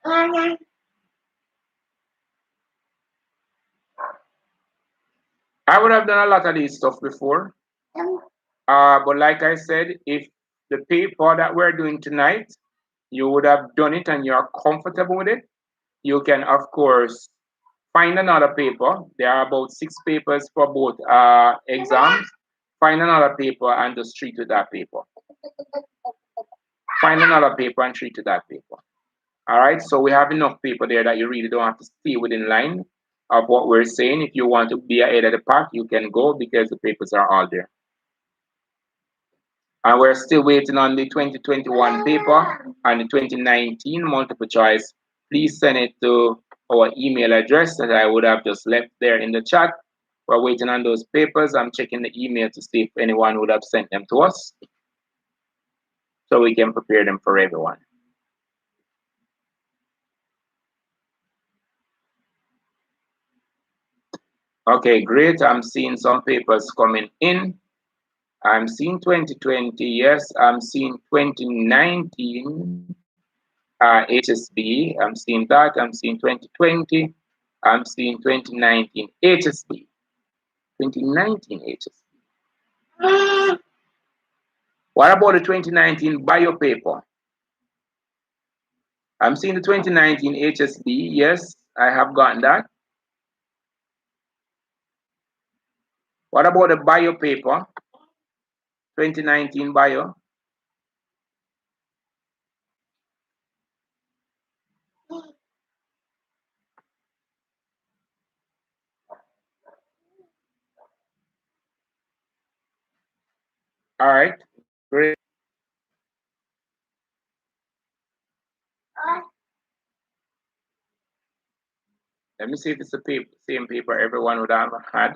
I would have done a lot of these stuff before. But like I said, if the paper that we're doing tonight, you would have done it and you're comfortable with it, you can, of course, find another paper. There are about 6 papers for both exams. Find another paper and just treat with that paper. Find another paper and treat with that paper. All right, so we have enough paper there that you really don't have to stay within line of what we're saying. If you want to be ahead of the pack, you can go because the papers are all there. And we're still waiting on the 2021 paper and the 2019 multiple choice. Please send it to our email address that I would have just left there in the chat. We're waiting on those papers. I'm checking the email to see if anyone would have sent them to us so we can prepare them for everyone. Okay, great. I'm seeing some papers coming in. I'm seeing 2020. Yes, I'm seeing 2019 HSB. I'm seeing that. I'm seeing 2020. I'm seeing 2019 HSB. 2019 HSB. What about the 2019 bio paper? I'm seeing the 2019 HSB. Yes, I have gotten that. What about the bio paper? 2019 bio? All right, great. Let me see if it's the paper, same paper everyone would have had.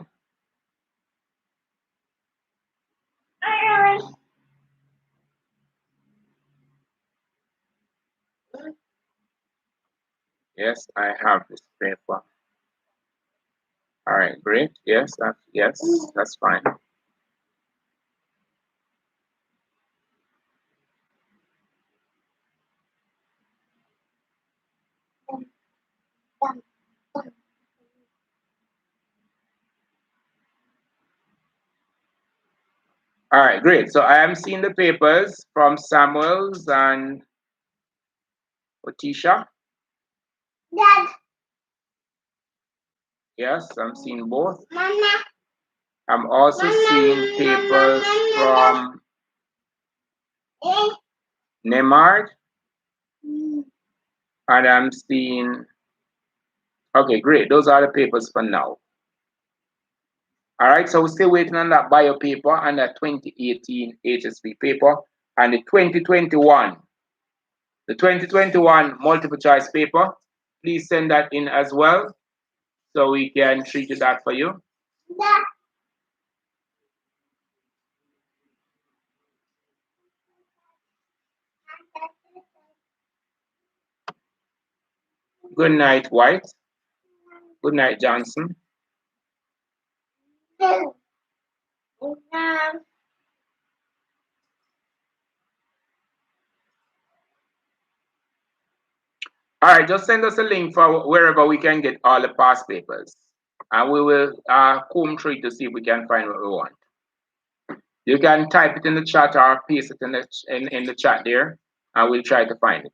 Yes, I have this paper. All right, great. Yes, that's fine. All right, great. So I am seeing the papers from Samuels and Otisha. Dad. Yes, I'm seeing both. Mama. I'm also seeing papers from Nemard. And I'm seeing, okay, great. Those are the papers for now. All right, so we're still waiting on that bio paper and that 2018 HSP paper and the 2021. The 2021 multiple choice paper, please send that in as well so we can treat that for you. Good night, White. Good night, Johnson. All right, just send us a link for wherever we can get all the past papers. And we will comb through it to see if we can find what we want. You can type it in the chat or paste it in the chat there, and we'll try to find it.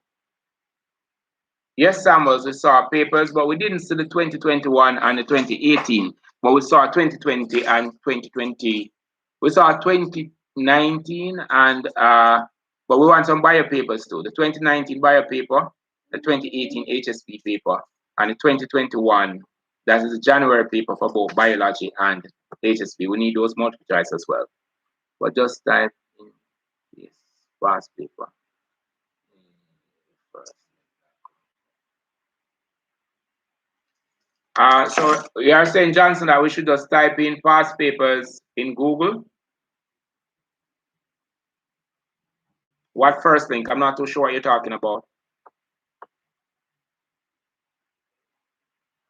Yes, Samuels, we saw papers, but we didn't see the 2021 and the 2018, but we saw 2020 and 2020. We saw 2019 and but we want some bio papers too. The 2019 bio paper, the 2018 HSP paper, and the 2021, that is the January paper for both biology and HSP. We need those multiple choice as well. But just type in this past paper. So you are saying, Johnson, that we should just type in past papers in Google. What first link? I'm not too sure what you're talking about.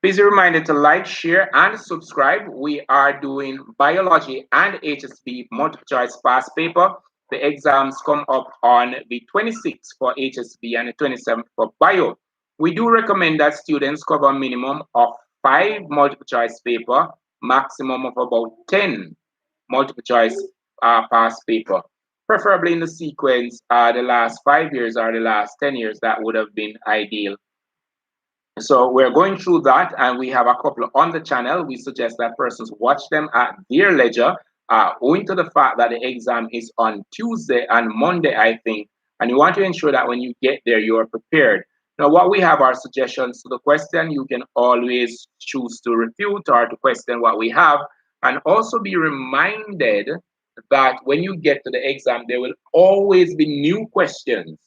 Please be reminded to like, share, and subscribe. We are doing biology and HSP multiple choice past paper. The exams come up on the 26th for HSP and the 27th for bio. We do recommend that students cover a minimum of 5 multiple choice paper, maximum of about 10 multiple choice past paper, preferably in the sequence the last 5 years or the last 10 years. That would have been ideal. So we're going through that, and we have a couple on the channel. We suggest that persons watch them at their leisure, owing to the fact that the exam is on Tuesday and Monday, I think, and you want to ensure that when you get there, you are prepared. Now, what we have are suggestions to the question. You can always choose to refute or to question what we have, and also be reminded that when you get to the exam, there will always be new questions.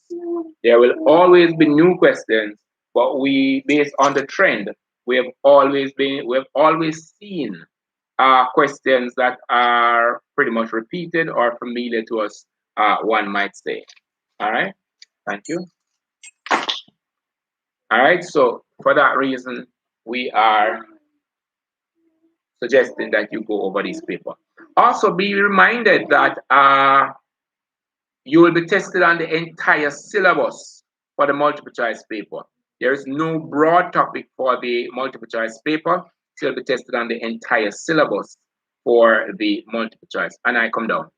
There will always be new questions, but we, based on the trend, we have always seen questions that are pretty much repeated or familiar to us, one might say. All right, thank you. All right, so for that reason, we are suggesting that you go over this paper. Also, be reminded that you will be tested on the entire syllabus for the multiple choice paper. There is no broad topic for the multiple choice paper. So you'll be tested on the entire syllabus for the multiple choice. And I come down.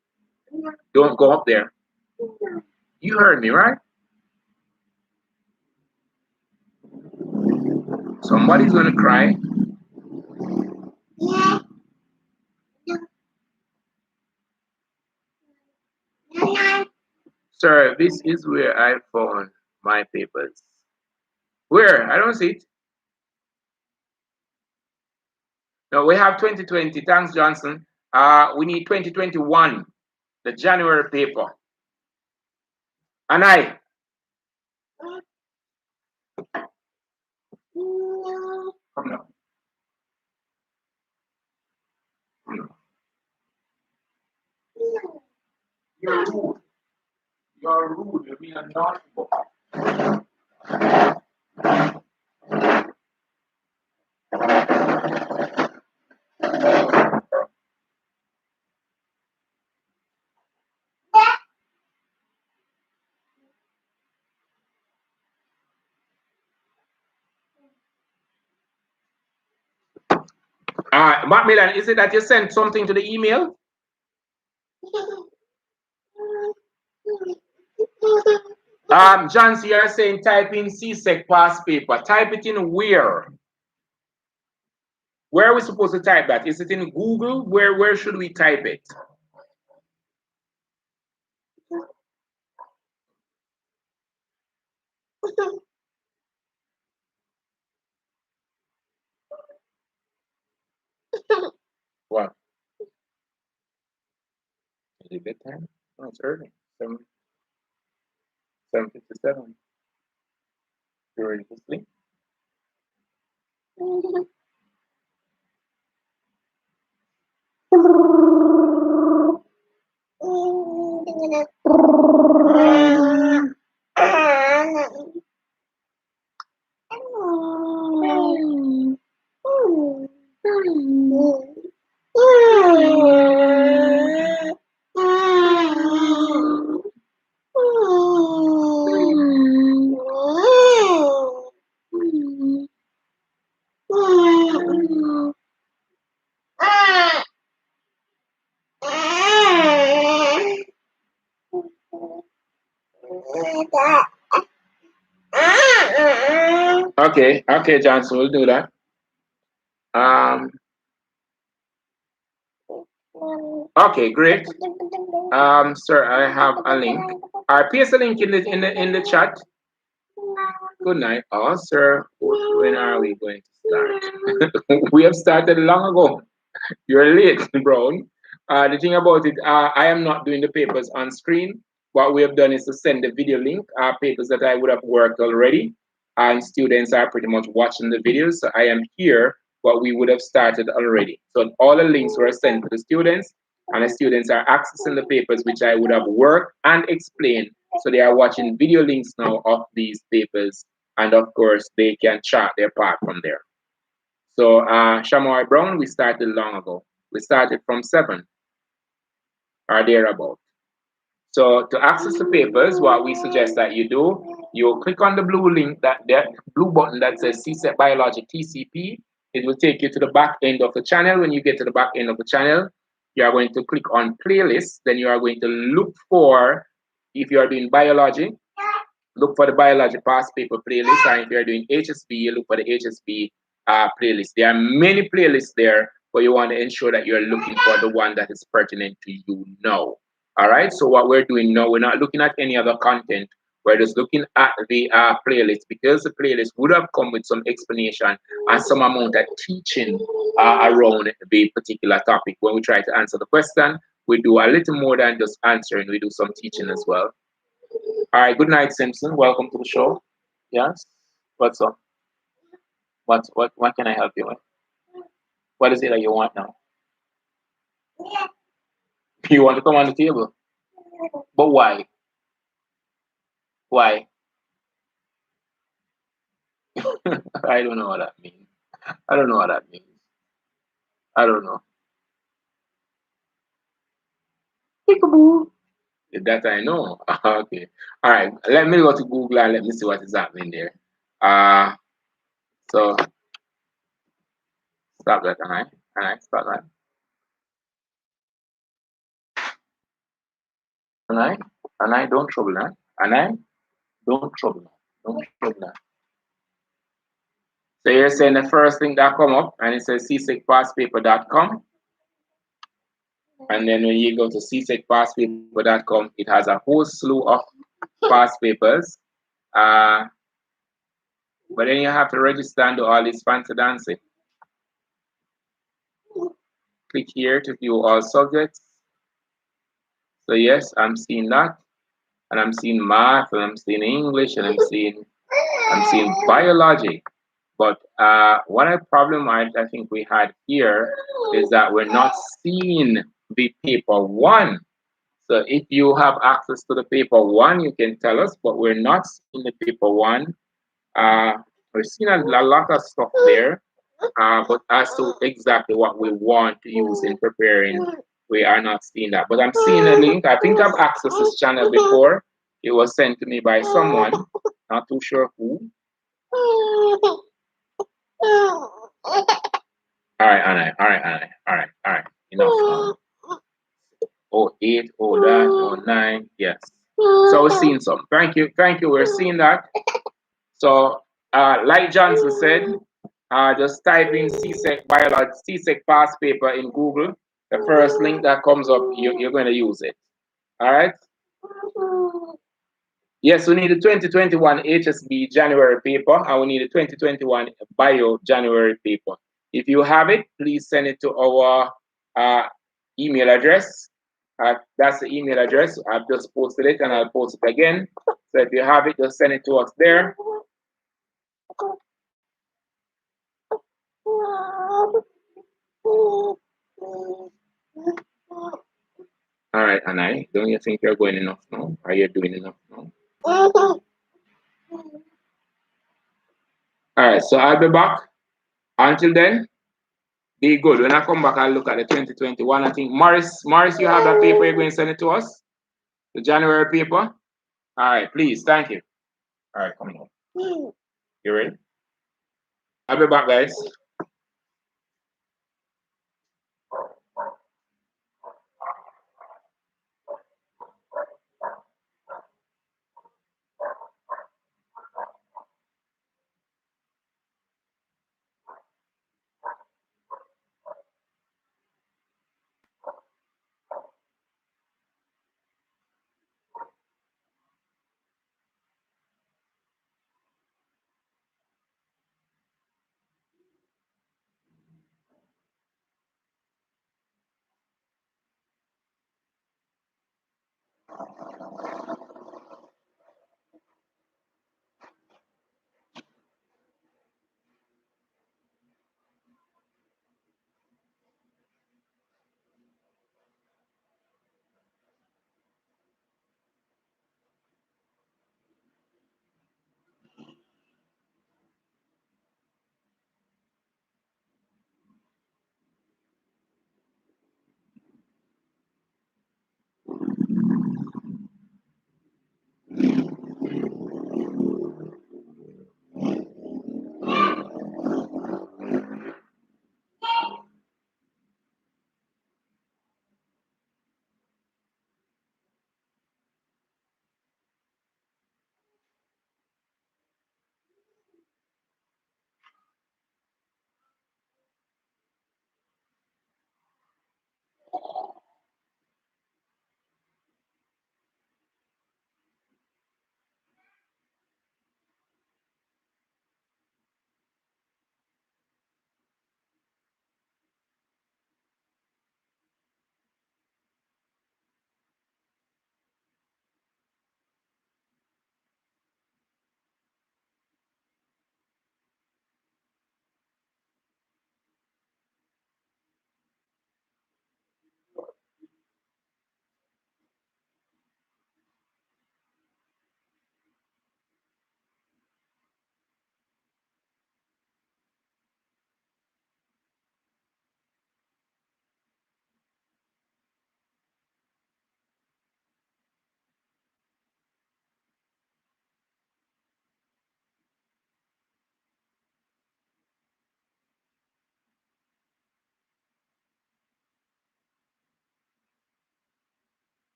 Don't go up there. You heard me, right? Somebody's going to cry. Sir, this is where I found my papers. Where? I don't see it. No, we have 2020. Thanks, Johnson. We need 2021, the January paper. And I. Come now. Come now. You're rude. You're rude. You mean a naughty boy. Macmillan, is it that you sent something to the email? John, you are saying type in CSEC past paper. Type it in where? Where are we supposed to type that? Is it in Google? Where should we type it? What? Is it bedtime? No, it's early. 7:57. You're ready to sleep? Okay, Johnson, we'll do that. Okay, great. Sir, I have a link. All right, paste the link in the chat. Good night. Oh, sir, when are we going to start? We have started long ago. You're late, Brown. The thing about it, I am not doing the papers on screen. What we have done is to send the video link, papers that I would have worked already, and students are pretty much watching the videos. So I am here, but we would have started already. So all the links were sent to the students, and the students are accessing the papers which I would have worked and explained. So they are watching video links now of these papers, and of course they can chart their path from there. So Shamoy Brown, we started long ago. We started from 7 or thereabout. So to access the papers, what we suggest that you do, you click on the blue link, that blue button that says CSEC Biology TCP. It will take you to the back end of the channel. When you get to the back end of the channel, you are going to click on playlists. Then you are going to look for, if you are doing biology, look for the biology past paper playlist. And if you're doing HSB, you look for the HSB playlist. There are many playlists there, but you want to ensure that you're looking for the one that is pertinent to you now. All right. So what we're doing now, we're not looking at any other content. We're just looking at the playlist, because the playlist would have come with some explanation and some amount of teaching around the particular topic. When we try to answer the question, we do a little more than just answering. We do some teaching as well. All right. Good night, Simpson. Welcome to the show. Yes. What's up? What can I help you with? What is it that you want now? You want to come on the table? But why? Why? I don't know what that means. I don't know what that means. I don't know. Peekaboo. That I know. Okay. All right. Let me go to Google and let me see what is happening there. So stop that, stop that. And I don't trouble that. And I don't trouble that. Don't trouble that. So you're saying the first thing that come up and it says csecpasspaper.com. And then when you go to csecpasspaper.com, it has a whole slew of past papers. But then you have to register and do all this fancy dancing. Click here to view all subjects. So yes, I'm seeing that. And I'm seeing math, and I'm seeing English, and I'm seeing biology. But one problem I think we had here is that we're not seeing the paper one. So if you have access to the paper one, you can tell us, but we're not seeing the paper one. We're seeing a lot of stuff there, but as to exactly what we want to use in preparing, we are not seeing that. But I'm seeing a link. I think I've accessed this channel before. It was sent to me by someone, not too sure who. All right, Anna. All right. Enough now. Oh, 8, oh, that, oh, 9. Yes. So we're seeing some. Thank you. We're seeing that. So, like Johnson said, just type in CSEC biology, CSEC past paper in Google. The first link that comes up, you're going to use it. All right. Yes, we need the 2021 HSB January paper, and we need the 2021 Bio January paper. If you have it, please send it to our email address. That's the email address. I've just posted it, and I'll post it again. So if you have it, just send it to us there. All right, Anai, don't you think you're going enough now? Are you doing enough now? All right, so I'll be back. Until then, be good. When I come back, I'll look at the 2021. I think Morris, you have that paper. You're going to send it to us, the January paper. All right, please. Thank you. All right, come on. You ready? I'll be back, guys.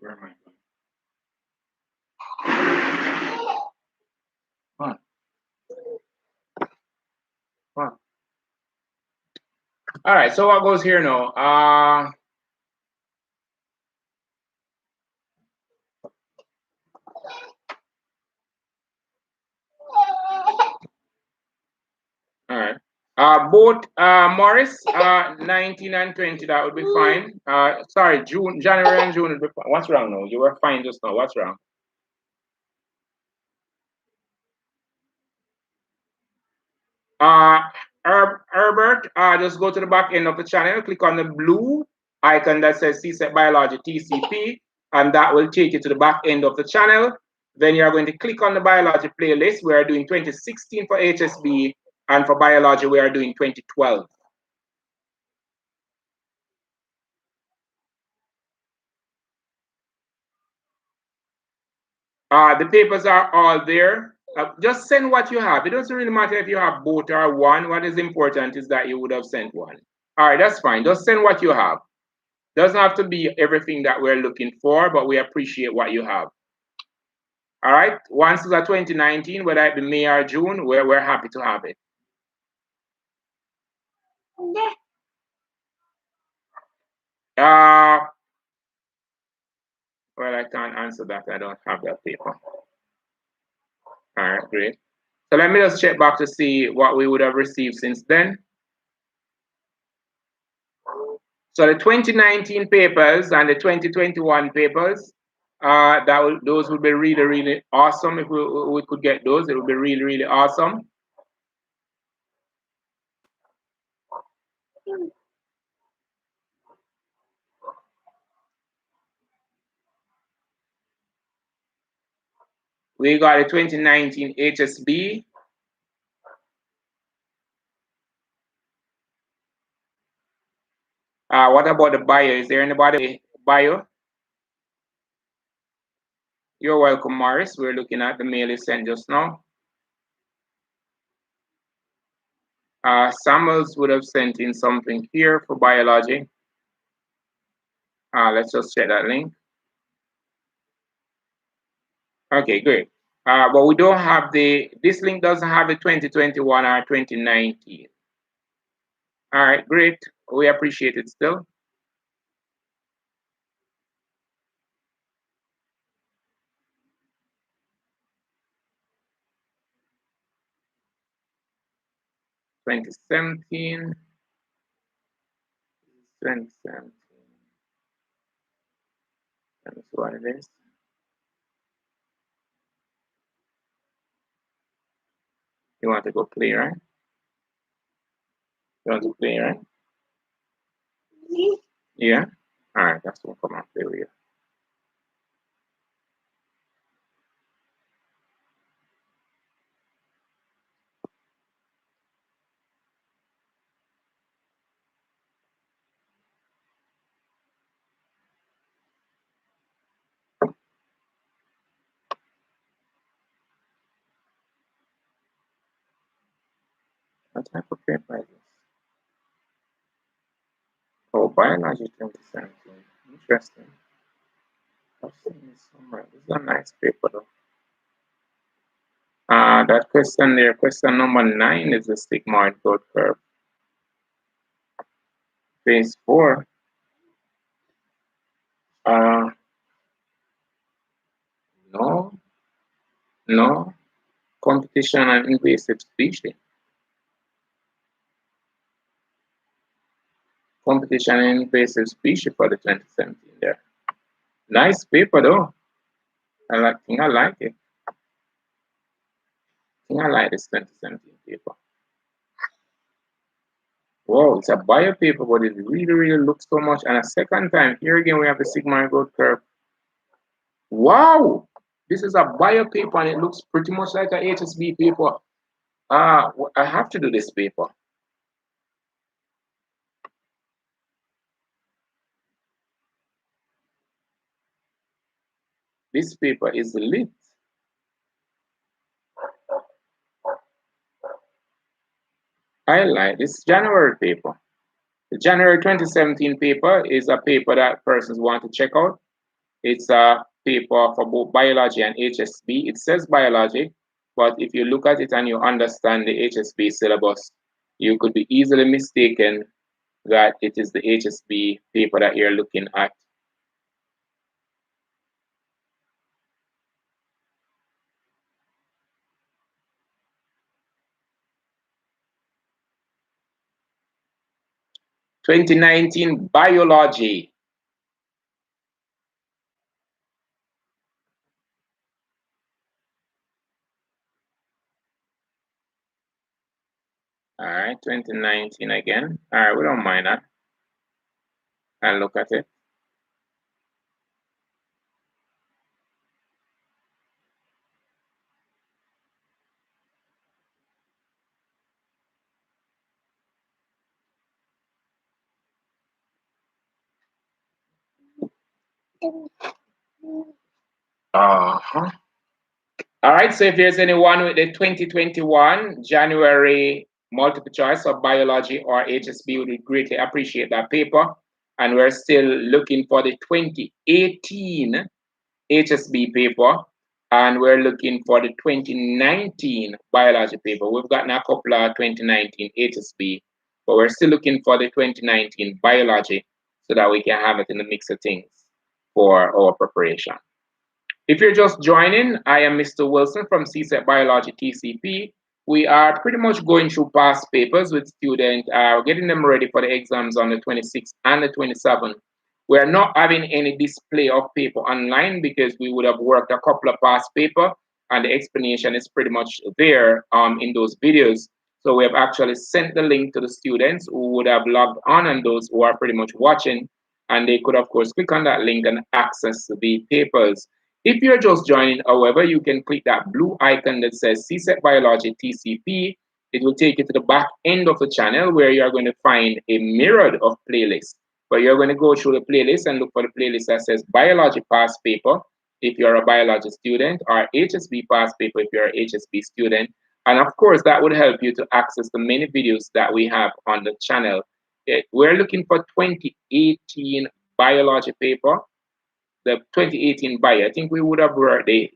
Where am I going? Huh. All right, so what goes here now? All right. Both Morris, 19 and 20, that would be fine. Sorry, January and June would be fine. What's wrong now? You were fine just now. What's wrong? Uh, Herbert, just go to the back end of the channel, click on the blue icon that says CSEC Biology TCP, and that will take you to the back end of the channel. Then you're going to click on the biology playlist. We are doing 2016 for HSB, and for biology, we are doing 2012. The papers are all there. Just send what you have. It doesn't really matter if you have both or one. What is important is that you would have sent one. All right, that's fine. Just send what you have. Doesn't have to be everything that we're looking for, but we appreciate what you have. All right. Once it's a 2019, whether it be May or June, we're happy to have it. Well, I can't answer that. I don't have that paper. All right, great. So let me just check back to see what we would have received since then. So the 2019 papers and the 2021 papers, those would be really, really awesome if we could get those. It would be really, really awesome. We got a 2019 HSB. What about the bio? Is there anybody bio? You're welcome, Morris. We're looking at the mail you sent just now. Samuels would have sent in something here for biology. Let's just check that link. Okay, great. But we don't have this link doesn't have the 2021 or 2019. All right, great. We appreciate it still. Twenty 2017. That's what it is. You want to go play, right? You want to play, right? Yeah? All right, that's what come and play with you. What type of paper is this? Oh, biology 2017. Interesting. I've seen this somewhere. This is a nice paper though. That question there, question number 9 is the sigmoid growth curve. Phase 4. No. Competition and invasive species. Competition and invasive species for the 2017 there. Nice paper though. I like it. I like this 2017 paper. Whoa, it's a bio paper, but it really, really looks so much. And a second time, here again, we have the sigmoid growth curve. Wow, this is a bio paper and it looks pretty much like a HSB paper. I have to do this paper. This paper is lit. I like this January paper. The January 2017 paper is a paper that persons want to check out. It's a paper for both biology and HSB. It says biology, but if you look at it and you understand the HSB syllabus, you could be easily mistaken that it is the HSB paper that you're looking at. (2019) biology. All right, 2019 again. All right, we don't mind that. I'll look at it. Uh-huh. All right, so if there's anyone with the 2021 January multiple choice of biology or HSB, we would greatly appreciate that paper. And we're still looking for the 2018 HSB paper, and we're looking for the 2019 biology paper. We've gotten a couple of 2019 HSB, but we're still looking for the 2019 biology so that we can have it in the mix of things for our preparation. If you're just joining, I am Mr. Wilson from CSEC Biology TCP. We are pretty much going through past papers with students, getting them ready for the exams on the 26th and the 27th. We are not having any display of paper online because we would have worked a couple of past paper and the explanation is pretty much there in those videos. So we have actually sent the link to the students who would have logged on and those who are pretty much watching, and they could of course click on that link and access the papers. If you're just joining, however, you can click that blue icon that says CSEC Biology TCP. It will take you to the back end of the channel where you're going to find a mirrored of playlist. But you're going to go through the playlist and look for the playlist that says Biology Past Paper if you're a biology student, or HSB Past Paper if you're an HSB student. And of course, that would help you to access the many videos that we have on the channel. We're looking for 2018 biology paper. The 2018 bio. I think we would have worked the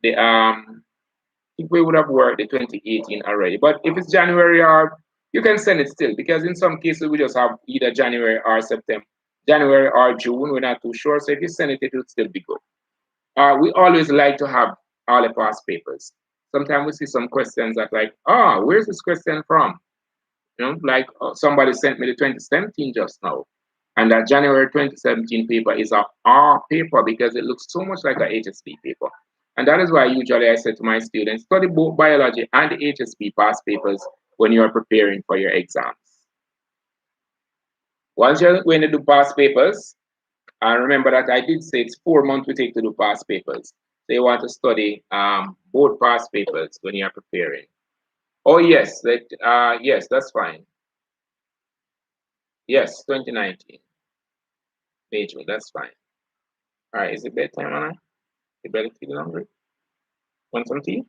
2018 already. But if it's January, or you can send it still, because in some cases we just have either January or September, January or June. We're not too sure. So if you send it, it will still be good. We always like to have all the past papers. Sometimes we see some questions that like, where's this question from? You know, like somebody sent me the 2017 just now. And that January 2017 paper is a R paper because it looks so much like a HSB paper. And that is why usually I say to my students, study both biology and the HSB past papers when you are preparing for your exams. Once you're going to do past papers, and remember that I did say it's 4 months we take to do past papers. So you want to study both past papers when you're preparing. Oh yes, yes, that's fine. Yes, 2019. May, June, that's fine. All right, is it bedtime, Anna? You better feeling hungry? Want some tea?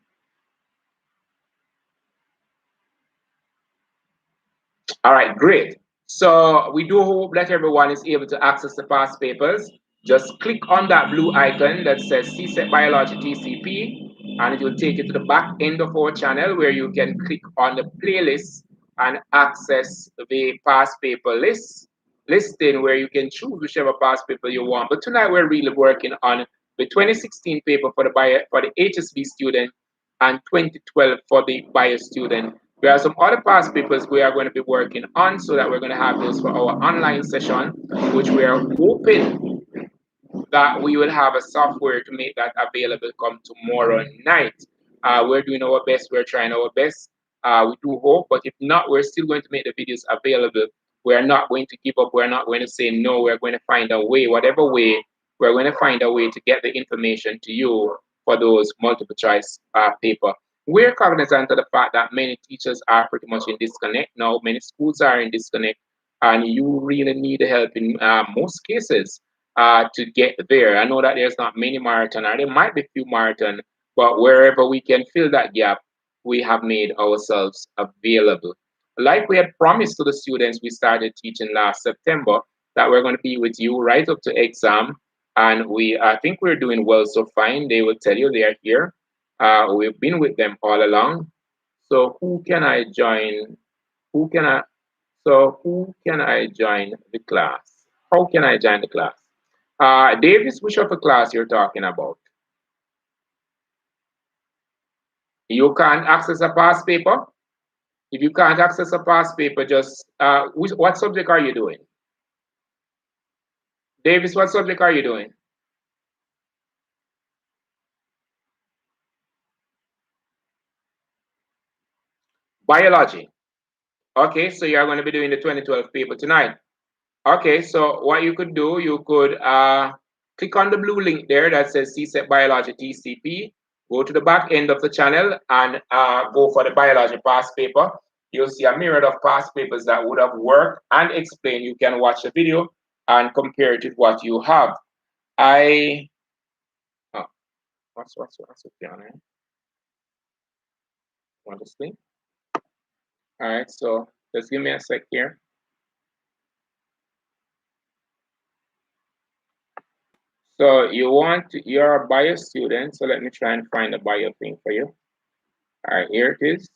All right, great. So we do hope that everyone is able to access the past papers. Just click on that blue icon that says CSEC Biology TCP, and it will take you to the back end of our channel where you can click on the playlist and access the past paper listing where you can choose whichever past paper you want. But tonight we're really working on the 2016 paper for the HSB student and 2012 for the bio student. There are some other past papers we are going to be working on so that we're going to have those for our online session, which we are hoping that we will have a software to make that available come tomorrow night. We're doing our best. We're trying our best. We do hope, but if not, we're still going to make the videos available. We're not going to give up. We're not going to say no. We're going to find a way, whatever way, we're going to find a way to get the information to you for those multiple choice paper. We're cognizant of the fact that many teachers are pretty much in disconnect now. Many schools are in disconnect, and you really need help in most cases to get there. I know that there's not many marathon, or there might be few marathon, but wherever we can fill that gap, we have made ourselves available. Like we had promised to the students we started teaching last September, that we're going to be with you right up to exam. and I think we're doing well so fine. They will tell you they are here. We've been with them all along. So who can I join? Who can I? So who can I join the class? How can I join the class? Davis, which of the class you're talking about? You can't access a past paper. If you can't access a past paper, just what subject are you doing? Davis, what subject are you doing? Biology. Okay, so you're going to be doing the 2012 paper tonight. Okay, so what you could do, you could click on the blue link there that says CSEC Biology TCP. Go to the back end of the channel and go for the biology past paper. You'll see a myriad of past papers that would have worked and explained. You can watch the video and compare it with what you have. Oh, what's okay on here? Want to see? All right, so just give me a sec here. So you're a bio student, so let me try and find a bio thing for you. All right, here it is.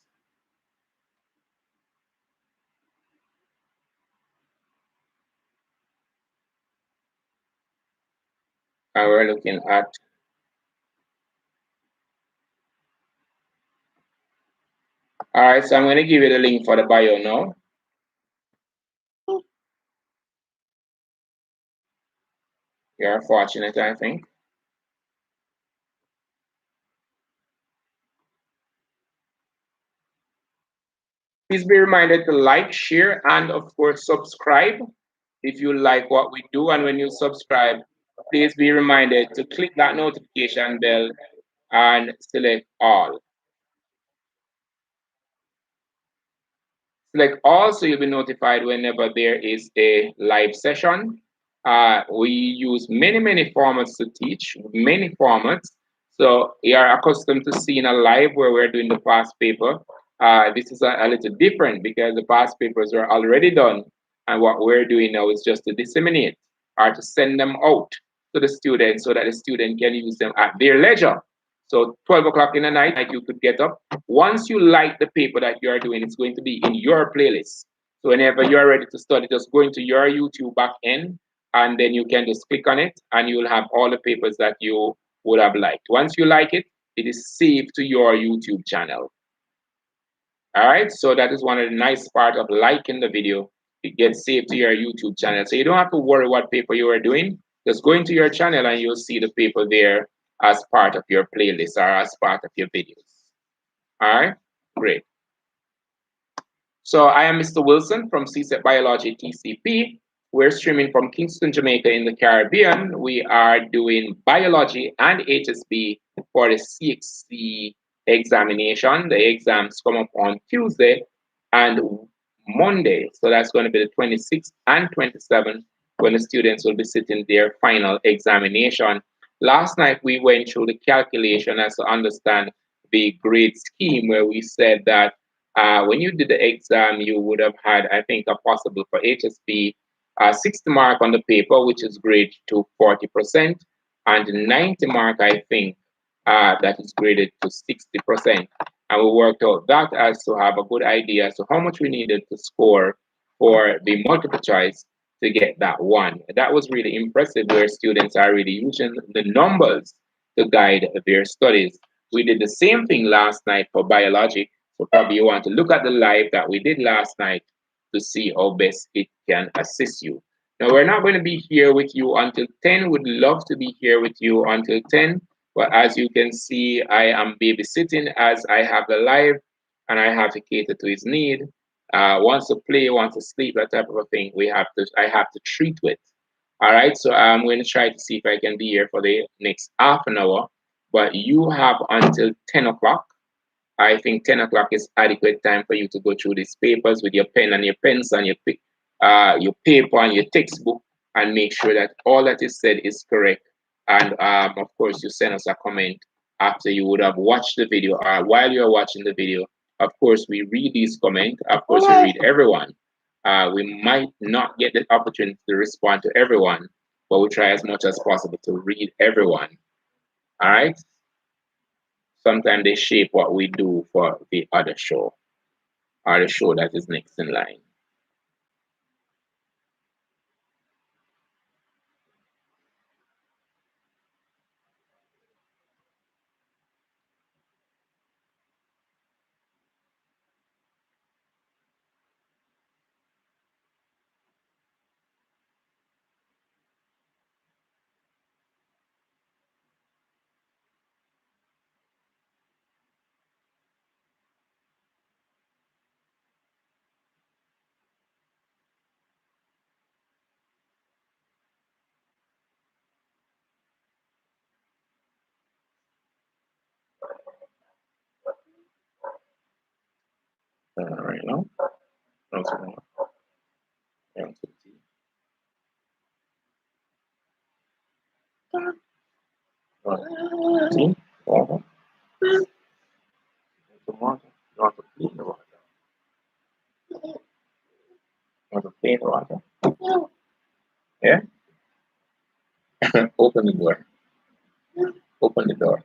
And we're looking at all right, so I'm going to give you the link for the bio now. You're fortunate, I think. Please be reminded to like, share, and of course, subscribe if you like what we do. And when you subscribe, please be reminded to click that notification bell and select all. Select all so you'll be notified whenever there is a live session. We use many formats to teach, many formats. So you are accustomed to seeing a live where we're doing the past paper. This is a little different because the past papers are already done. And what we're doing now is just to disseminate or to send them out to the students so that the student can use them at their leisure. So 12 o'clock in the night, you could get up. Once you like the paper that you are doing, it's going to be in your playlist. So whenever you're ready to study, just go into your YouTube back end, and then you can just click on it, and you will have all the papers that you would have liked. Once you like it, it is saved to your YouTube channel. All right, so that is one of the nice part of liking the video. It gets saved to your YouTube channel. So you don't have to worry what paper you are doing. Just go into your channel and you'll see the paper there as part of your playlist or as part of your videos. All right, great. So I am Mr. Wilson from CSEC Biology TCP. We're streaming from Kingston, Jamaica in the Caribbean. We are doing biology and HSB for the CXC examination. The exams come up on Tuesday and Monday. So that's going to be the 26th and 27th when the students will be sitting their final examination. Last night we went through the calculation as to understand the grade scheme where we said that when you did the exam, you would have had, I think, a possible for HSB 60 mark on the paper, which is graded to 40%, and 90 mark, I think, that is graded to 60%. And we worked out that as to have a good idea as to how much we needed to score for the multiple choice to get that one. That was really impressive where students are really using the numbers to guide their studies. We did the same thing last night for biology. So probably you want to look at the live that we did last night to see how best it can assist you. Now, we're not going to be here with you until 10. Would love to be here with you until 10. But as you can see, I am babysitting as I have the live and I have to cater to his need. Wants to play, wants to sleep, that type of a thing. I have to treat with. All right, so I'm going to try to see if I can be here for the next half an hour. But you have until 10 o'clock. I think 10 o'clock is adequate time for you to go through these papers with your pen and your pencil and your paper and your textbook and make sure that all that is said is correct. And of course, you send us a comment after you would have watched the video or while you're watching the video. Of course, we read these comments. Of course, we read everyone. We might not get the opportunity to respond to everyone, but we try as much as possible to read everyone. All right. Sometimes they shape what we do for the other show or the show that is next in line. Right now, also more. See? Water. Some water. You want to clean the water. You want to clean the water. Yeah? Open the door. Open the door.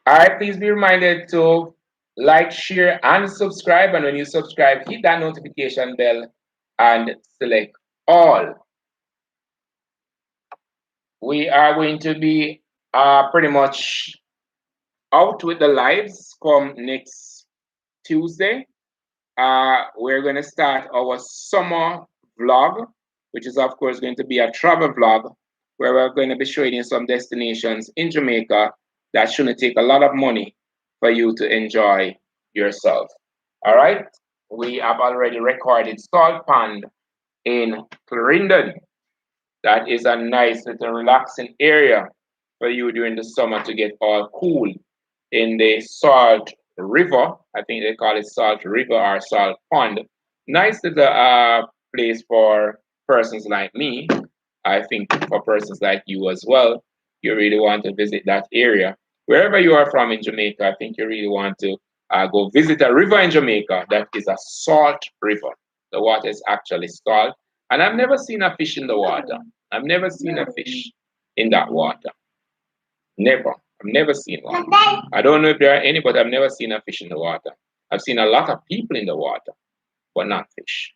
All right, please be reminded to like, share, and subscribe. And when you subscribe, hit that notification bell and select all. We are going to be pretty much out with the lives come next Tuesday. We're going to start our summer vlog, which is, of course, going to be a travel vlog where we're going to be showing you some destinations in Jamaica that shouldn't take a lot of money for you to enjoy yourself. All right. We have already recorded Salt Pond in Clarendon. That is a nice little relaxing area for you during the summer to get all cool in the Salt River. I think they call it Salt River or Salt Pond. Nice little place for persons like me. I think for persons like you as well. You really want to visit that area. Wherever you are from in Jamaica, I think you really want to go visit a river in Jamaica that is a salt river. The water is actually salt. And I've never seen a fish in the water. I've never seen a fish in that water. Never. I've never seen one. I don't know if there are any, but I've never seen a fish in the water. I've seen a lot of people in the water, but not fish.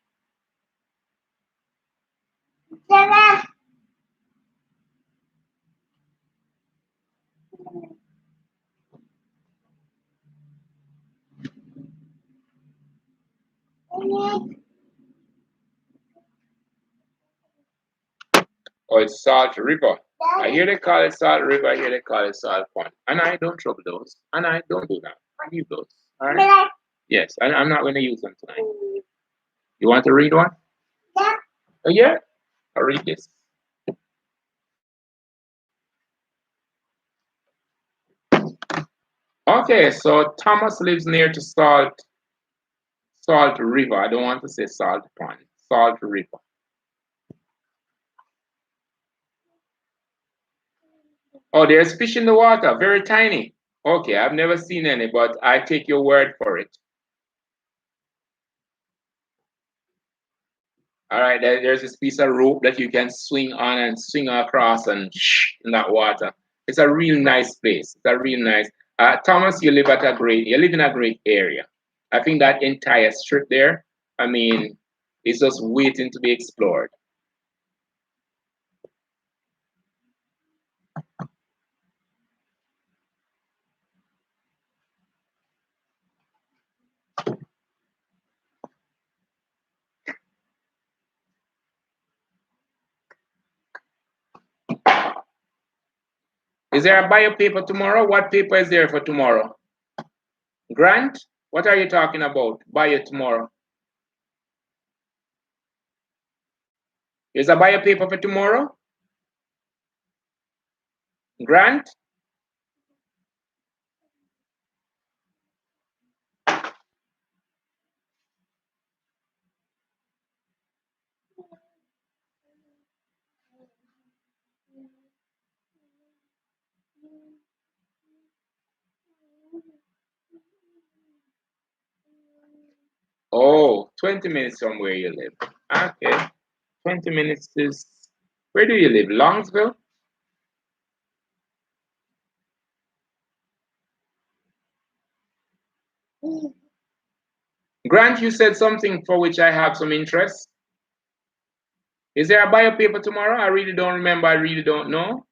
Oh, it's Salt River. I hear they call it Salt River. I hear they call it Salt Pond. And I don't trouble those. And I don't do that. I leave those. All right? Yes, I'm not going to use them tonight. You want to read one? Yeah. Oh, yeah? I'll read this. Okay, so Thomas lives near to Salt River. I don't want to say Salt Pond. Salt River. Oh, there's fish in the water, very tiny. Okay, I've never seen any, but I take your word for it. All right, there's this piece of rope that you can swing on and swing across and in that water. It's a real nice place. It's a real nice. Thomas, you live in a great area. I think that entire strip there, I mean, it's just waiting to be explored. Is there a bio paper tomorrow? What paper is there for tomorrow? Grant, what are you talking about? Bio tomorrow. Is a bio paper for tomorrow? Grant? Oh, 20 minutes from where you live. Okay. 20 minutes is, where do you live? Longsville? Grant, you said something for which I have some interest. Is there a bio paper tomorrow? I really don't remember. I really don't know.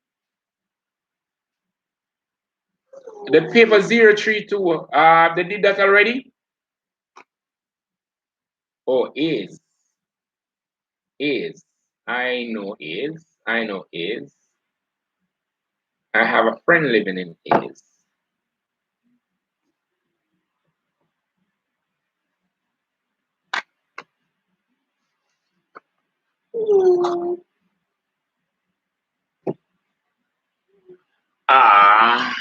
The paper 032, they did that already? Oh, is. I know is. I know is. I have a friend living in is. Ah.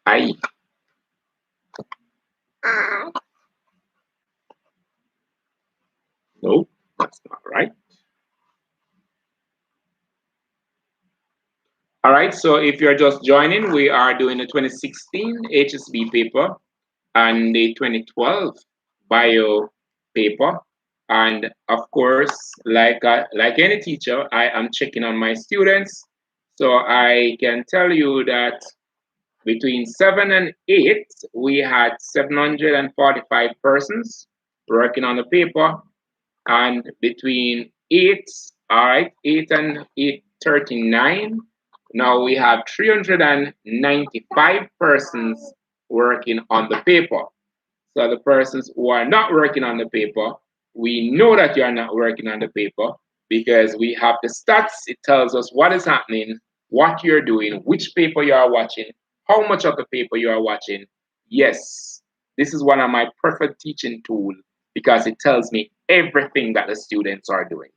I. Nope, that's not right. All right, so if you're just joining, we are doing the 2016 HSB paper and the 2012 bio paper. And of course, like any teacher, I am checking on my students. So I can tell you that between 7 and 8, we had 745 persons working on the paper. And between 8, all right, 8 and 8:39, now we have 395 persons working on the paper. So the persons who are not working on the paper, we know that you are not working on the paper because we have the stats. It tells us what is happening, what you're doing, which paper you are watching, how much of the paper you are watching. Yes, this is one of my preferred teaching tools because it tells me everything that the students are doing.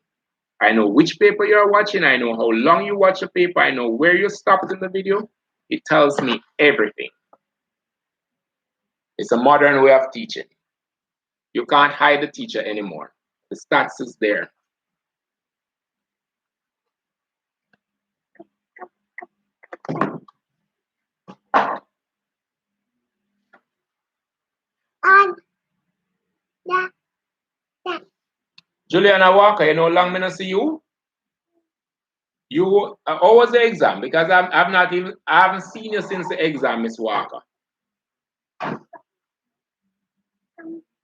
I know which paper you are watching. I know how long you watch a paper. I know where you stopped in the video. It tells me everything. It's a modern way of teaching. You can't hide the teacher anymore. The stats is there. Juliana Walker, you know long me not see you. You how was the exam? Because I've not even I haven't seen you since the exam, Miss Walker.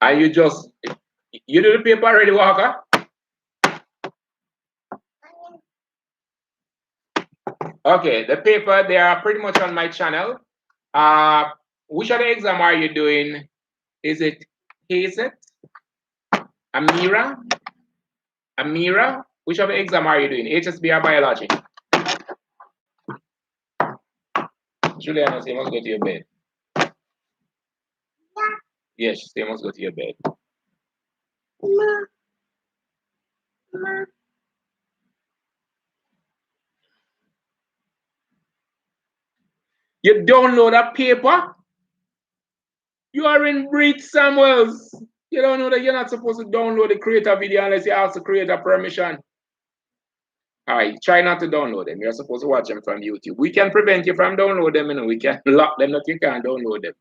Are you just you do the paper already, Walker? Okay, the paper they are pretty much on my channel. Which other exam are you doing? Is it CSEC? Amira? Amira? Which other exam are you doing? HSB or biology? Juliana, you must go to your bed. Yes, you must go to your bed. You download a paper? You are in Breed Samuels. You don't know that you're not supposed to download the creator video unless you ask the creator permission. All right, try not to download them. You're supposed to watch them from YouTube. We can prevent you from downloading them, and we can lock them that you can't download them.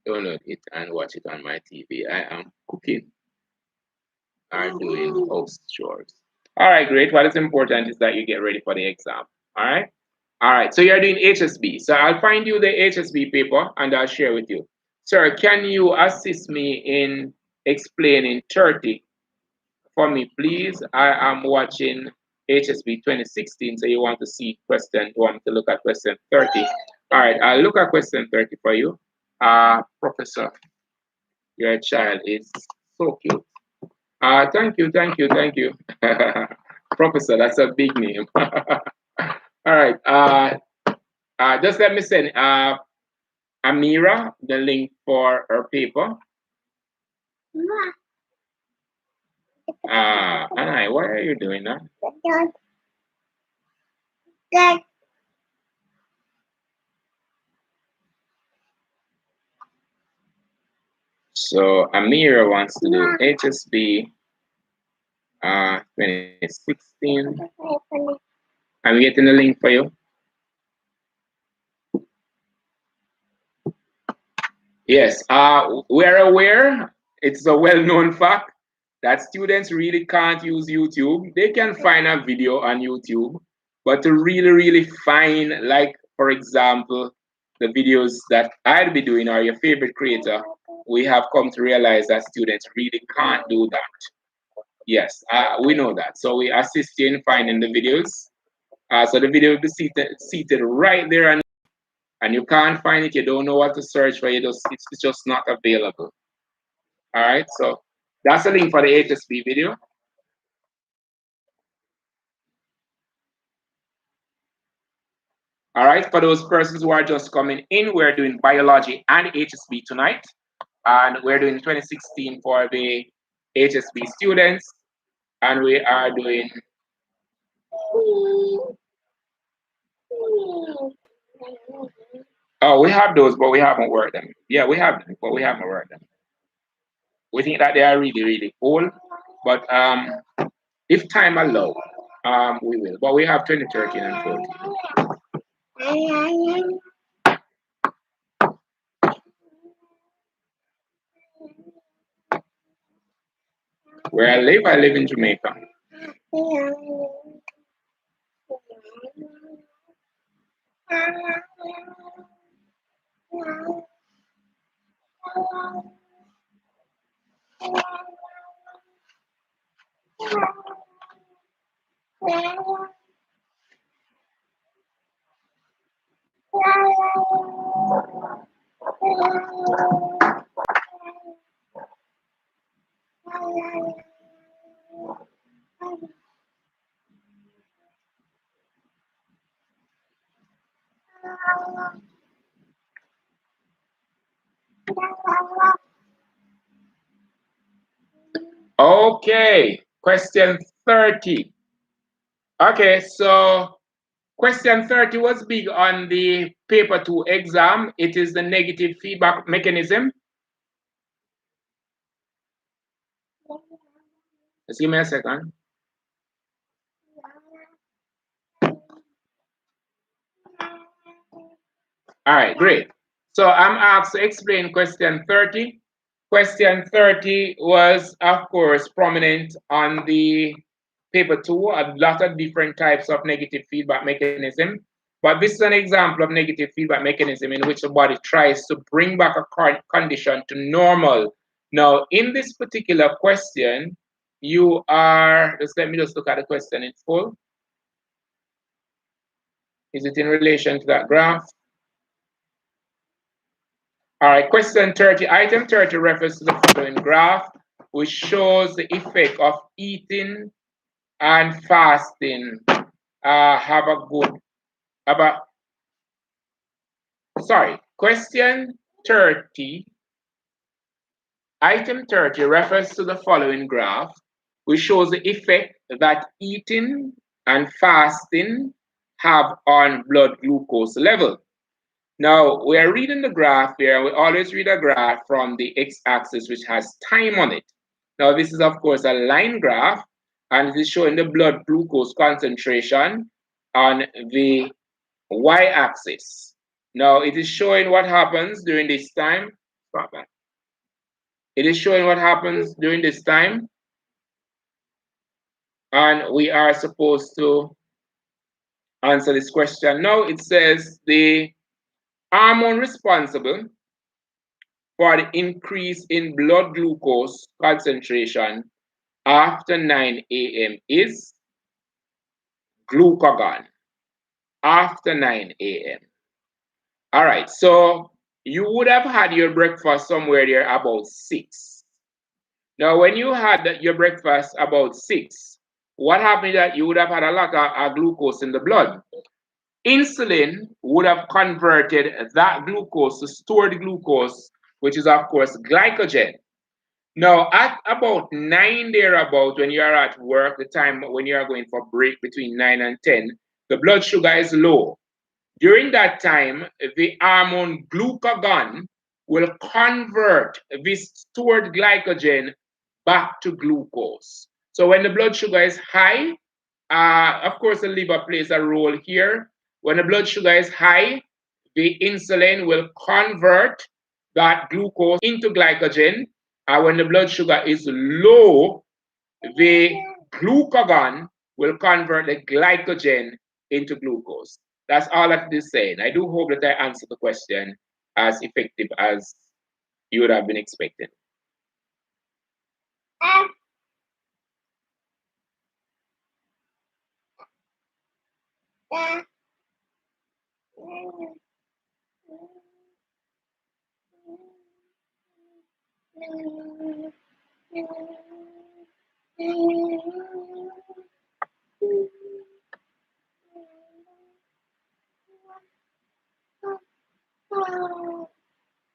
Download it and watch it on my TV. I am cooking or doing house chores. All right, great. What is important is that you get ready for the exam. All right. All right. So you're doing HSB. So I'll find you the HSB paper and I'll share with you. Sir, can you assist me in explaining 30 for me, please? I am watching HSB 2016. So you want to see question, you want to look at question 30. All right. I'll look at question 30 for you. Professor, your child is so cute. Thank you, thank you, thank you. Professor, that's a big name. All right. Just let me send Amira the link for her paper. Anai, why are you doing that? So Amira wants to do HSB 2016. I'm getting the link for you. Yes, we're aware, it's a well-known fact that students really can't use YouTube. They can find a video on YouTube, but to really find, like, for example, the videos that I'll be doing or your favorite creator, we have come to realize that students really can't do that. Yes, we know that. So we assist you in finding the videos. So the video will be seated right there, and you can't find it, you don't know what to search for, it's just not available. All right, so that's the link for the HSB video. All right, for those persons who are just coming in, we're doing biology and HSB tonight, and we're doing 2016 for the HSB students, and we are doing oh, we have those, but we haven't worked them. Yeah, we have them, but we haven't worked them. We think that they are really cool, but if time allows, we will. But we have 2013 and 14. Where I live in Jamaica. Okay, question 30. Okay, so question 30 was big on the paper 2 exam. It is the negative feedback mechanism. Just give me a second. All right, great. So I'm asked to explain question 30. Question 30 was, of course, prominent on the paper 2, a lot of different types of negative feedback mechanism. But this is an example of negative feedback mechanism in which the body tries to bring back a condition to normal. Now, in this particular question, you are, let me just look at the question in full. Is it in relation to that graph? All right, question 30, item 30 refers to the following graph, which shows the effect of eating and fasting have a good, question 30, item 30 refers to the following graph, which shows the effect that eating and fasting have on blood glucose level. Now, we are reading the graph here, and we always read a graph from the x-axis, which has time on it. Now, this is, of course, a line graph, and it is showing the blood glucose concentration on the y-axis. Now, it is showing what happens during this time. It is showing what happens during this time, and we are supposed to answer this question. Now, it says the hormone responsible for the increase in blood glucose concentration after 9 a.m. is glucagon after 9 a.m. All right, so you would have had your breakfast somewhere there about 6. Now, when you had your breakfast about 6, what happened that you would have had a lot of glucose in the blood. Insulin would have converted that glucose to stored glucose, which is, of course, glycogen. Now, at about 9 thereabout, when you are at work, the time when you are going for break between 9 and 10, the blood sugar is low. During that time, the hormone glucagon will convert this stored glycogen back to glucose. So when the blood sugar is high, of course, the liver plays a role here. When the blood sugar is high, the insulin will convert that glucose into glycogen. When the blood sugar is low, the glucagon will convert the glycogen into glucose. That's all that it is saying. I do hope that I answered the question as effective as you would have been expecting.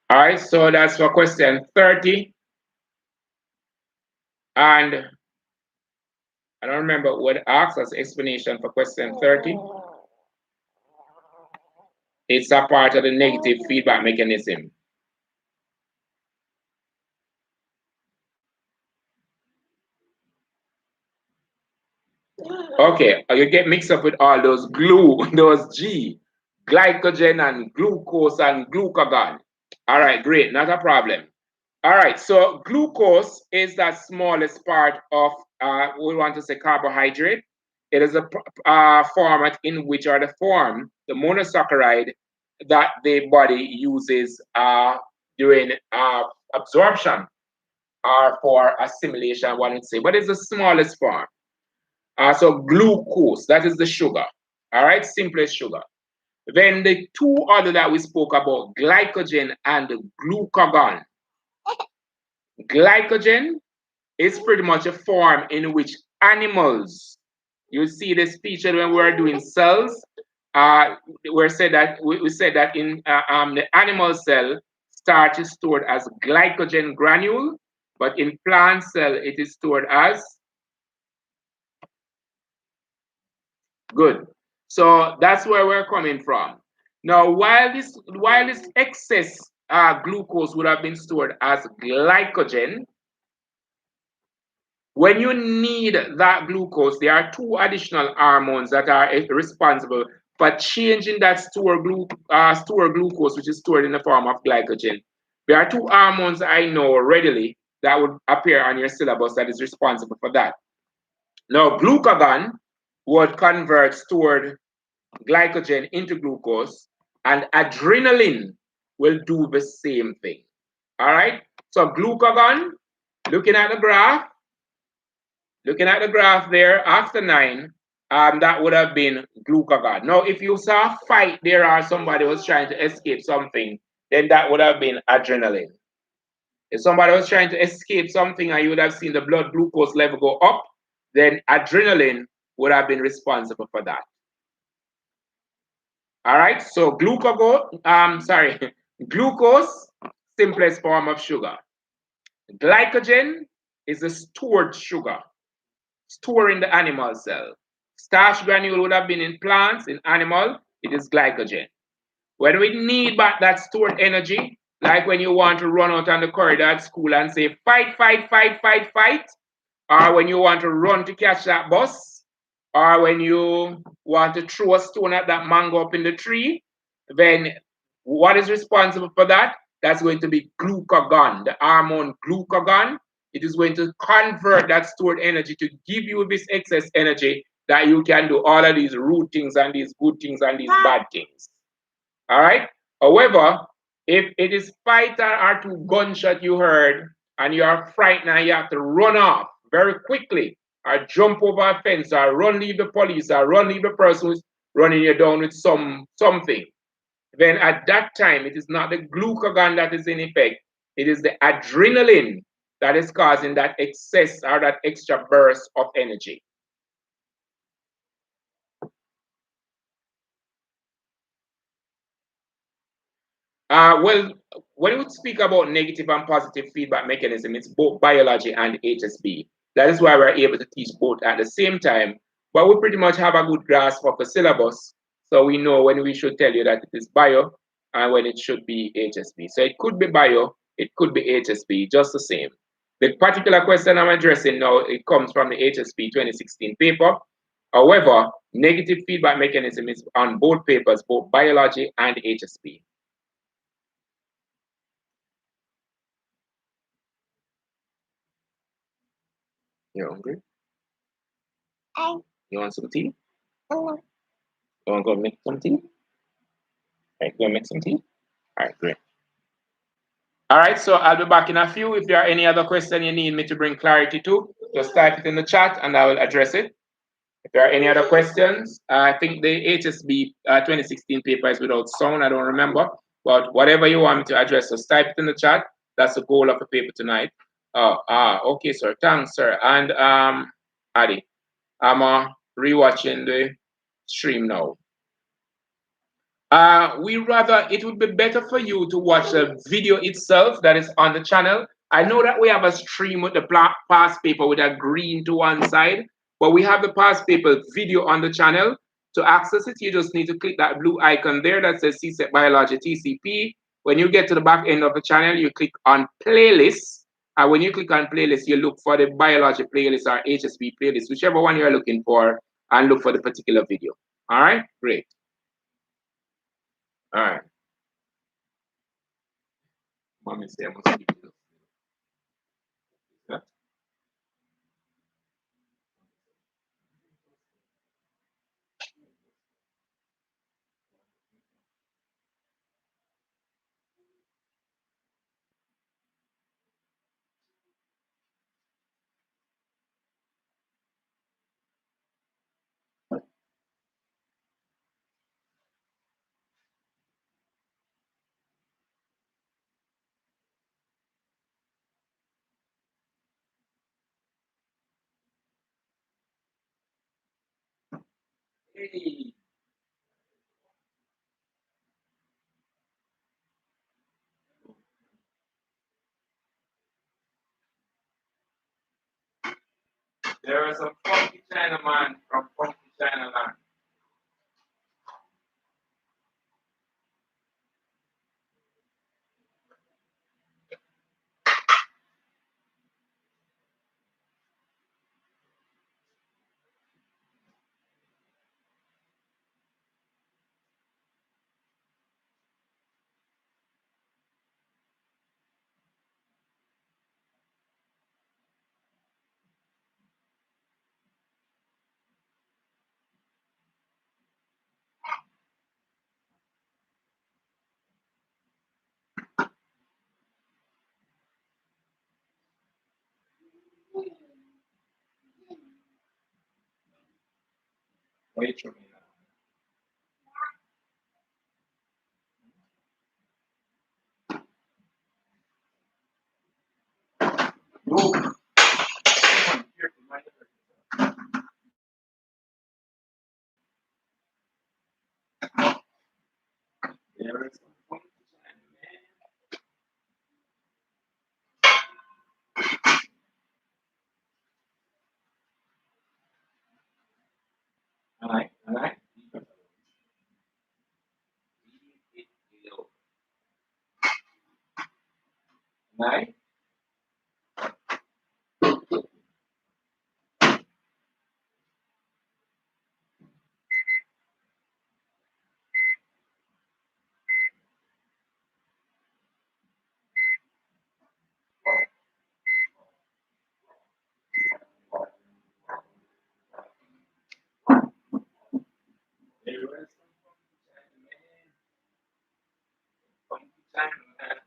All right, so that's for question 30. And I don't remember what asked as explanation for question 30. It's a part of the negative feedback mechanism. Okay, you get mixed up with all those those G, glycogen and glucose and glucagon. All right, great, not a problem. All right, so glucose is the smallest part of, we want to say carbohydrate. It is a format in which, or the form, the monosaccharide that the body uses during absorption or for assimilation, one would say, but it's the smallest form. So glucose, that is the sugar. All right, simplest sugar. Then the two other that we spoke about, glycogen and glucagon. Glycogen is pretty much a form in which animals, you see this feature when we're doing cells, we said that in the animal cell, starch is stored as glycogen granule, but in plant cell, it is stored as good. So that's where we're coming from. Now, while this excess glucose would have been stored as glycogen, when you need that glucose, there are two additional hormones that are responsible for changing that stored glucose, which is stored in the form of glycogen. There are two hormones I know readily that would appear on your syllabus that is responsible for that. Now, glucagon would convert stored glycogen into glucose, and adrenaline will do the same thing. All right, so glucagon, looking at the graph there after 9, that would have been glucagon. Now, if you saw a fight there or somebody was trying to escape something, then that would have been adrenaline. If somebody was trying to escape something and you would have seen the blood glucose level go up, then adrenaline would have been responsible for that. All right, so glucose, simplest form of sugar. Glycogen is a stored sugar, stored in the animal cell. Starch granule would have been in plants, in animal, it is glycogen. When we need back that stored energy, like when you want to run out on the corridor at school and say, fight, fight, fight, fight, fight, or when you want to run to catch that bus, or when you want to throw a stone at that mango up in the tree, then what is responsible for that? That's going to be glucagon, the hormone glucagon. It is going to convert that stored energy to give you this excess energy that you can do all of these rude things and these good things and these bad things. All right. However, if it is fight or two gunshot you heard and you are frightened and you have to run off very quickly or jump over a fence or run leave the police or run leave the person who's running you down with something, then at that time it is not the glucagon that is in effect. It is the adrenaline that is causing that excess or that extra burst of energy. Well, when we speak about negative and positive feedback mechanism, it's both biology and HSP. That is why we're able to teach both at the same time. But we pretty much have a good grasp of the syllabus, so we know when we should tell you that it is bio and when it should be HSP. So it could be bio, it could be HSP, just the same. The particular question I'm addressing now, it comes from the HSP 2016 paper. However, negative feedback mechanism is on both papers, both biology and HSP. You're hungry? You want some tea? You want to go make some tea? All right, go make some tea. All right, great. All right, so I'll be back in a few. If there are any other questions you need me to bring clarity to, just type it in the chat and I will address it. If there are any other questions, I think the HSB 2016 paper is without sound. I don't remember, but whatever you want me to address, just type it in the chat. That's the goal of the paper tonight. Okay, sir. Thanks, sir. And Adi, I'm rewatching the stream now. We rather, it would be better for you to watch the video itself that is on the channel. I know that we have a stream with the past paper with a green to one side, but we have the past paper video on the channel. To access it, you just need to click that blue icon there that says CSEC Biology TCP. When you get to the back end of the channel, you click on playlists. And when you click on playlist, you look for the biology playlist or HSP playlist, whichever one you're looking for, and look for the particular video. All right, great. All right. Mommy say I must keep it. Yeah. Hey. There is a funky China man from funky China land. Wait for me now. No. Come on, here for my there is a funky China man. All right. All right. There is a funky China man.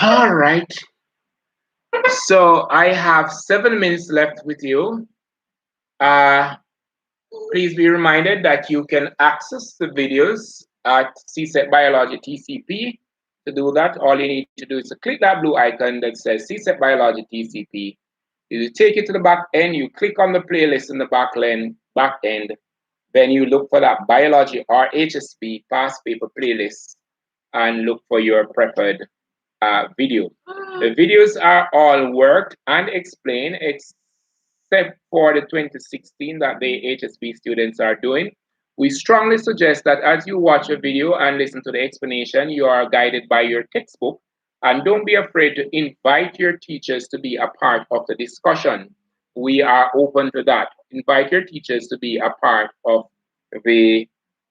All right. So I have 7 minutes left with you. Uh, Please be reminded that you can access the videos at CSEC Biology TCP. To do that, all you need to do is to click that blue icon that says CSEC Biology TCP. It will take you to the back end. You click on the playlist in the back end. Then you look for that biology or HSP past paper playlist and look for your preferred video. The videos are all worked and explained except for the 2016 that the HSP students are doing. We strongly suggest that as you watch a video and listen to the explanation, you are guided by your textbook and don't be afraid to invite your teachers to be a part of the discussion. We are open to that. Invite your teachers to be a part of the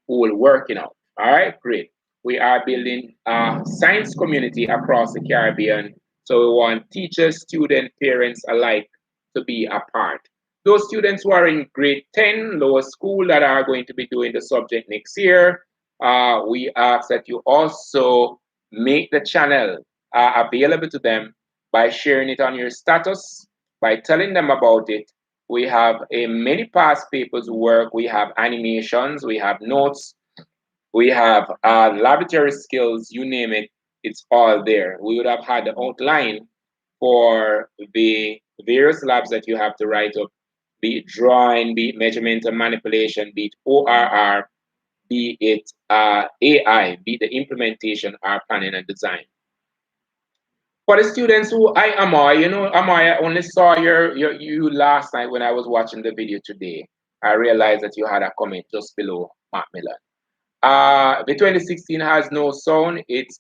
whole working out. All right, great. We are building a science community across the Caribbean. So we want teachers, students, parents alike to be a part. Those students who are in grade 10, lower school, that are going to be doing the subject next year, we ask that you also make the channel available to them by sharing it on your status, by telling them about it. We have a many past papers work, we have animations, we have notes, we have laboratory skills, you name it, it's all there. We would have had the outline for the various labs that you have to write up, be it drawing, be it measurement and manipulation, be it ORR, be it AI, be it the implementation or planning and design. For the students who I Amoy, you know, Amoy, I only saw you last night when I was watching the video today. I realized that you had a comment just below Macmillan. The 2016 has no sound. It's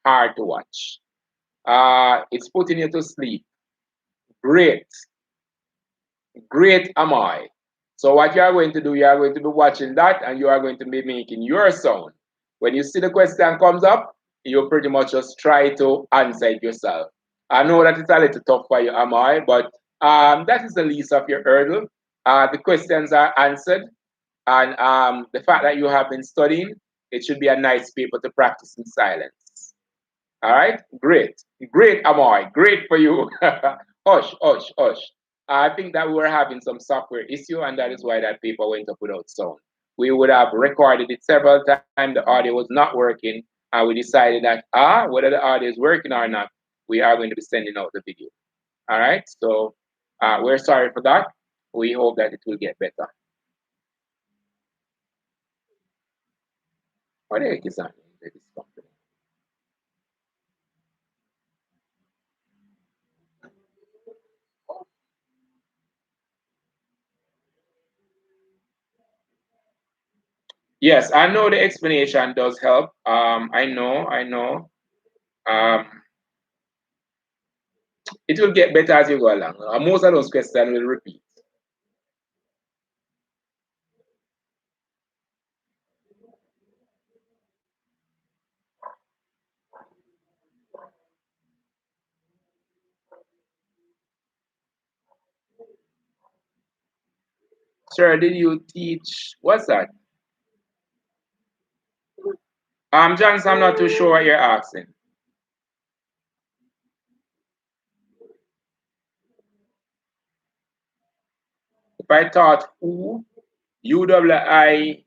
hard to watch. It's putting you to sleep. Great, great am I. So what you are going to do, you are going to be watching that and you are going to be making your sound. When you see the question comes up, you pretty much just try to answer it yourself. I know that it's a little tough for you, am I? But that is the least of your hurdle. The questions are answered, and the fact that you have been studying, it should be a nice paper to practice in silence. All right, great, great, Amoy, great for you. Hush, hush, hush. I think that we were having some software issue, and that is why that paper went up without sound. We would have recorded it several times. The audio was not working, and we decided that whether the audio is working or not, we are going to be sending out the video. All right, so we're sorry for that. We hope that it will get better. What the heck is that? This company? Yes, I know the explanation does help. I know, I know. Um, it will get better as you go along. Most of those questions will repeat. Sir, did you teach? What's that? Johnson, I'm not too sure what you're asking. If I taught who, UWINCU,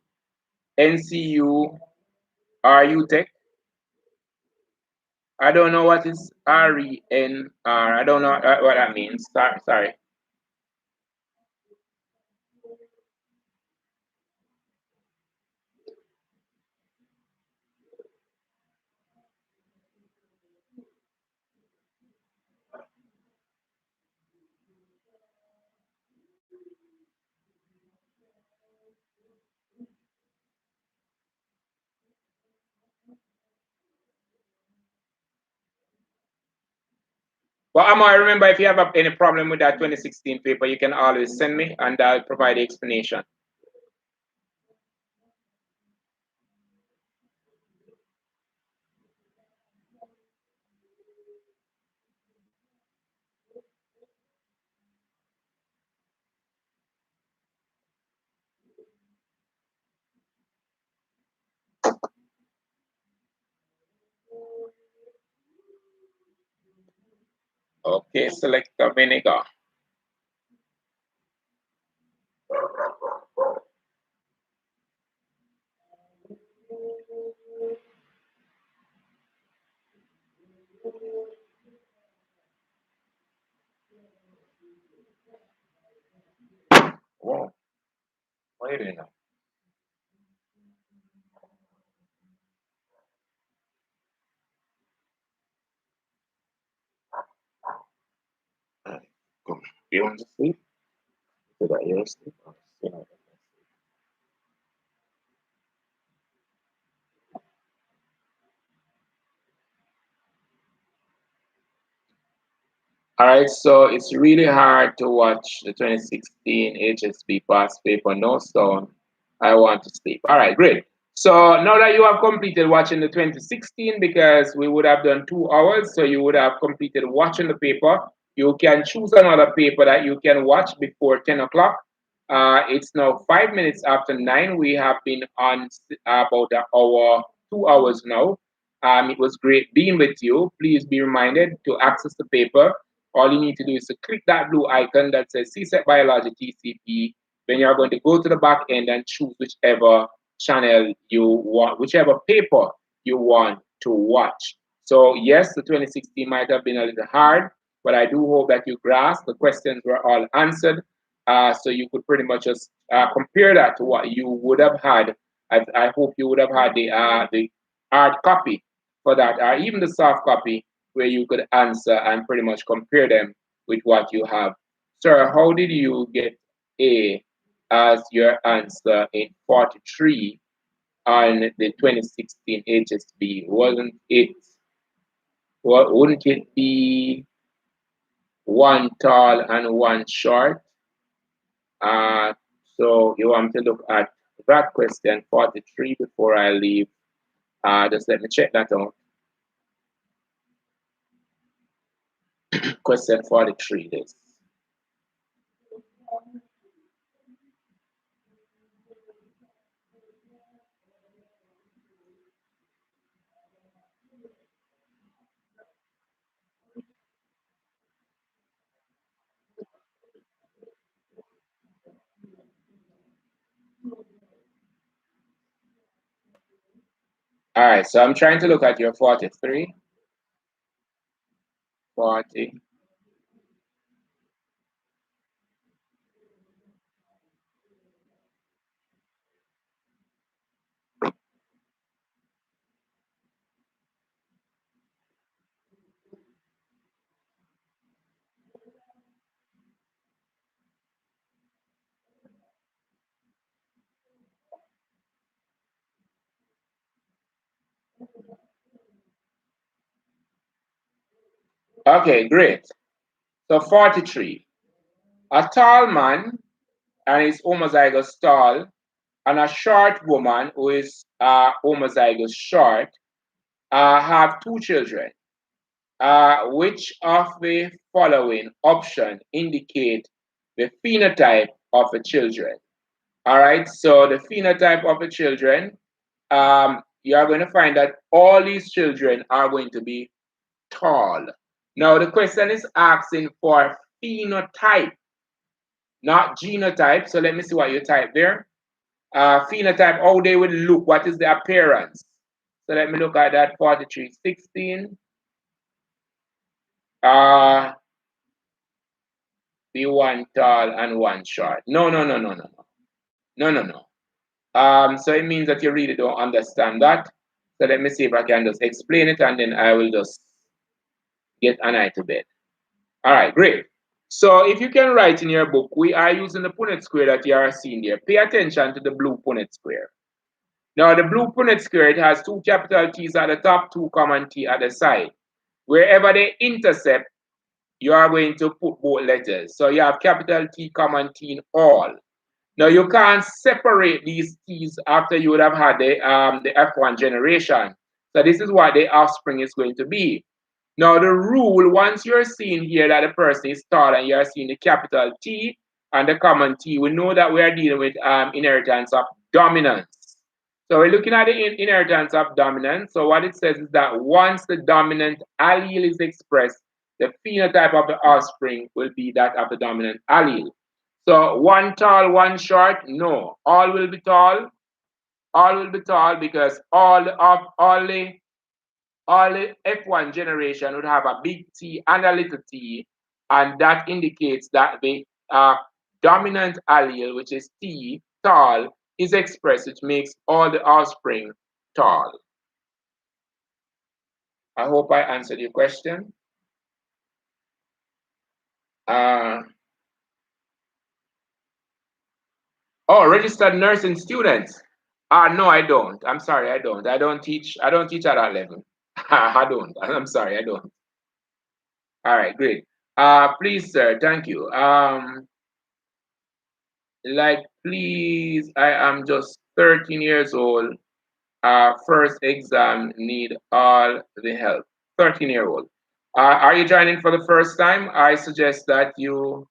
Tech, I don't know what is RENR. I don't know what that means. Sorry. But I remember if you have any problem with that 2016 paper, you can always send me and I'll provide the explanation. Okay, select the vinegar. Whoa, what are you doing now? Come. You want to sleep? So that you're asleep? All right, so it's really hard to watch the 2016 HSP past paper, no sound. I want to sleep. All right, great. So now that you have completed watching the 2016, because we would have done 2 hours, so you would have completed watching the paper. You can choose another paper that you can watch before 10 o'clock. It's now 5 minutes after 9. We have been on about an hour, 2 hours now. It was great being with you. Please be reminded to access the paper. All you need to do is to click that blue icon that says CSEC Biology TCP. Then you're going to go to the back end and choose whichever channel you want, whichever paper you want to watch. So yes, the 2016 might have been a little hard, but I do hope that you grasp the questions were all answered. So you could pretty much just compare that to what you would have had. I hope you would have had the hard copy for that, or even the soft copy where you could answer and pretty much compare them with what you have. Sir, how did you get A as your answer in 43 on the 2016 HSB? Wouldn't it be one tall and one short? Uh, so you want to look at that question 43 before I leave. Just let me check that out. Question 43 this. All right, so I'm trying to look at your 43, 40. Okay, great. So 43. A tall man and is homozygous tall, and a short woman who is homozygous short have two children. Which of the following option indicate the phenotype of the children? All right, so the phenotype of the children, you are going to find that all these children are going to be tall. Now, the question is asking for phenotype, not genotype. So let me see what you type there. Phenotype, how they would look, what is the appearance? So let me look at that 4316. Be one tall and one short. No, no, no, no, no, no. No, no, no. So it means that you really don't understand that. So let me see if I can just explain it and then I will just get an eye to bed. All right, great. So if you can write in your book, we are using the Punnett square that you are seeing there. Pay attention to the blue Punnett square. Now the blue Punnett square, it has two capital T's at the top, two common T at the side. Wherever they intercept, you are going to put both letters. So you have capital T, common T in all. Now you can't separate these T's after you would have had the F1 generation. So this is what the offspring is going to be. Now the rule, once you're seeing here that the person is tall and you're seeing the capital T and the common T, we know that we are dealing with inheritance of dominance. So we're looking at the inheritance of dominance. So what it says is that once the dominant allele is expressed, the phenotype of the offspring will be that of the dominant allele. So one tall, one short, no. All will be tall. All will be tall because all the F1 generation would have a big T and a little t, and that indicates that the dominant allele, which is T, tall, is expressed, which makes all the offspring tall. I hope I answered your question. Oh, registered nursing students. No, I don't. I'm sorry, I don't. I don't teach at that level. I don't. I'm sorry, I don't. All right, great. Please, sir, thank you. Please, I am just 13 years old. First exam, need all the help. 13-year-old. Are you joining for the first time? I suggest that you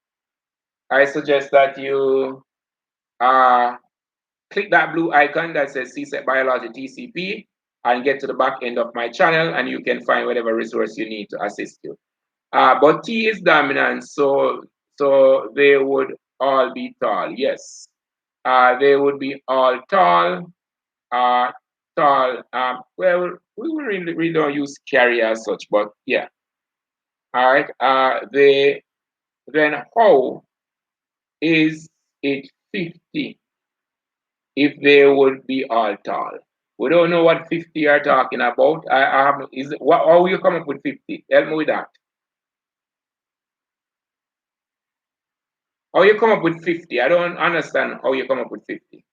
click that blue icon that says CSEC Biology TCP and get to the back end of my channel, and you can find whatever resource you need to assist you. But T is dominant, so they would all be tall. Yes, they would be all tall. Well, we really don't use carrier as such, but yeah. All right. Then how is it 50 if they would be all tall? We don't know what 50 are talking about. I have how you come up with 50? Help me with that. How you come up with 50? I don't understand how you come up with 50.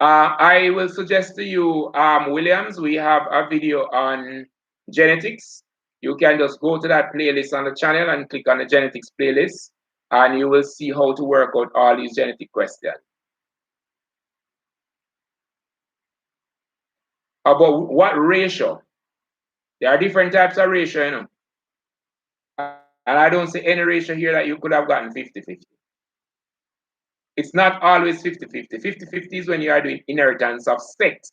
I will suggest to you, Williams, we have a video on genetics. You can just go to that playlist on the channel and click on the genetics playlist, and you will see how to work out all these genetic questions. About what ratio? There are different types of ratio, you know. And I don't see any ratio here that you could have gotten 50-50. It's not always 50-50. 50-50 is when you are doing inheritance of sex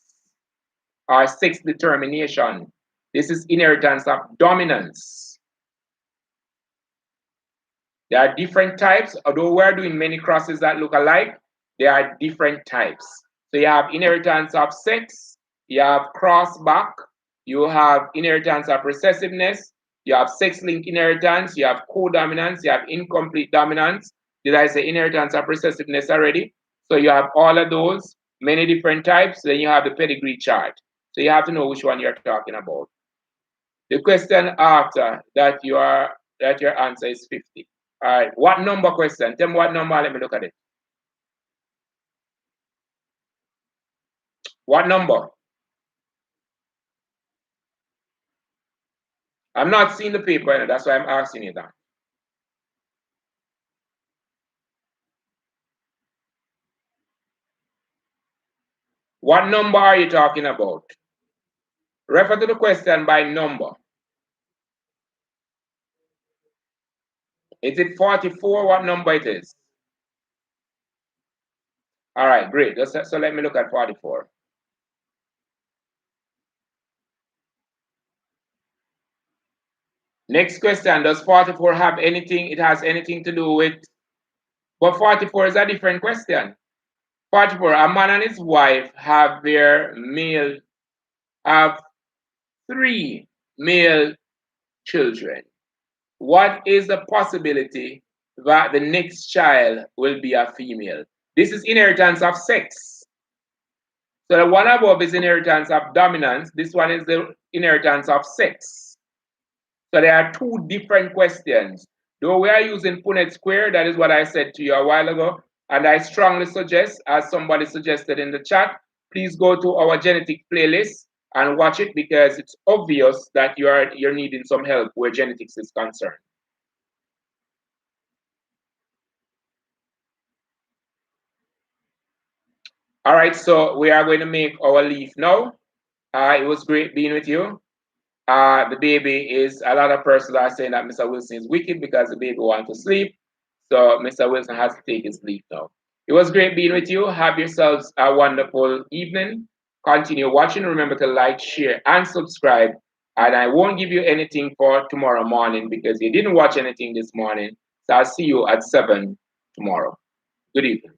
or sex determination. This is inheritance of dominance. There are different types. Although we're doing many crosses that look alike, there are different types. So you have inheritance of sex, you have cross-back, you have inheritance of recessiveness, you have sex-linked inheritance, you have codominance, you have incomplete dominance. Did I say inheritance of recessiveness already? So you have all of those, many different types. Then you have the pedigree chart. So you have to know which one you're talking about. The question after that your answer is 50. All right. What number question? Tell me what number. Let me look at it. What number? I'm not seeing the paper. That's why I'm asking you that. What number are you talking about? Refer to the question by number. Is it 44? What number it is? All right, great. So let me look at 44. Next question, does 44 have anything? It has anything to do with, but 44 is a different question. 44, a man and his wife have have 3 male children. What is the possibility that the next child will be a female? This is inheritance of sex. So the one above is inheritance of dominance. This one is the inheritance of sex. So there are 2 different questions. Though we are using Punnett square, that is what I said to you a while ago. And I strongly suggest, as somebody suggested in the chat, please go to our genetic playlist and watch it, because it's obvious that you're needing some help where genetics is concerned. All right, so we are going to make our leave now. It was great being with you. The baby is, a lot of persons are saying that Mr. Wilson is wicked because the baby wants to sleep. So Mr. Wilson has to take his leave now. It was great being with you. Have yourselves a wonderful evening. Continue watching. Remember to like, share, and subscribe And I won't give you anything for tomorrow morning because you didn't watch anything this morning. So I'll see you at 7 tomorrow. Good evening.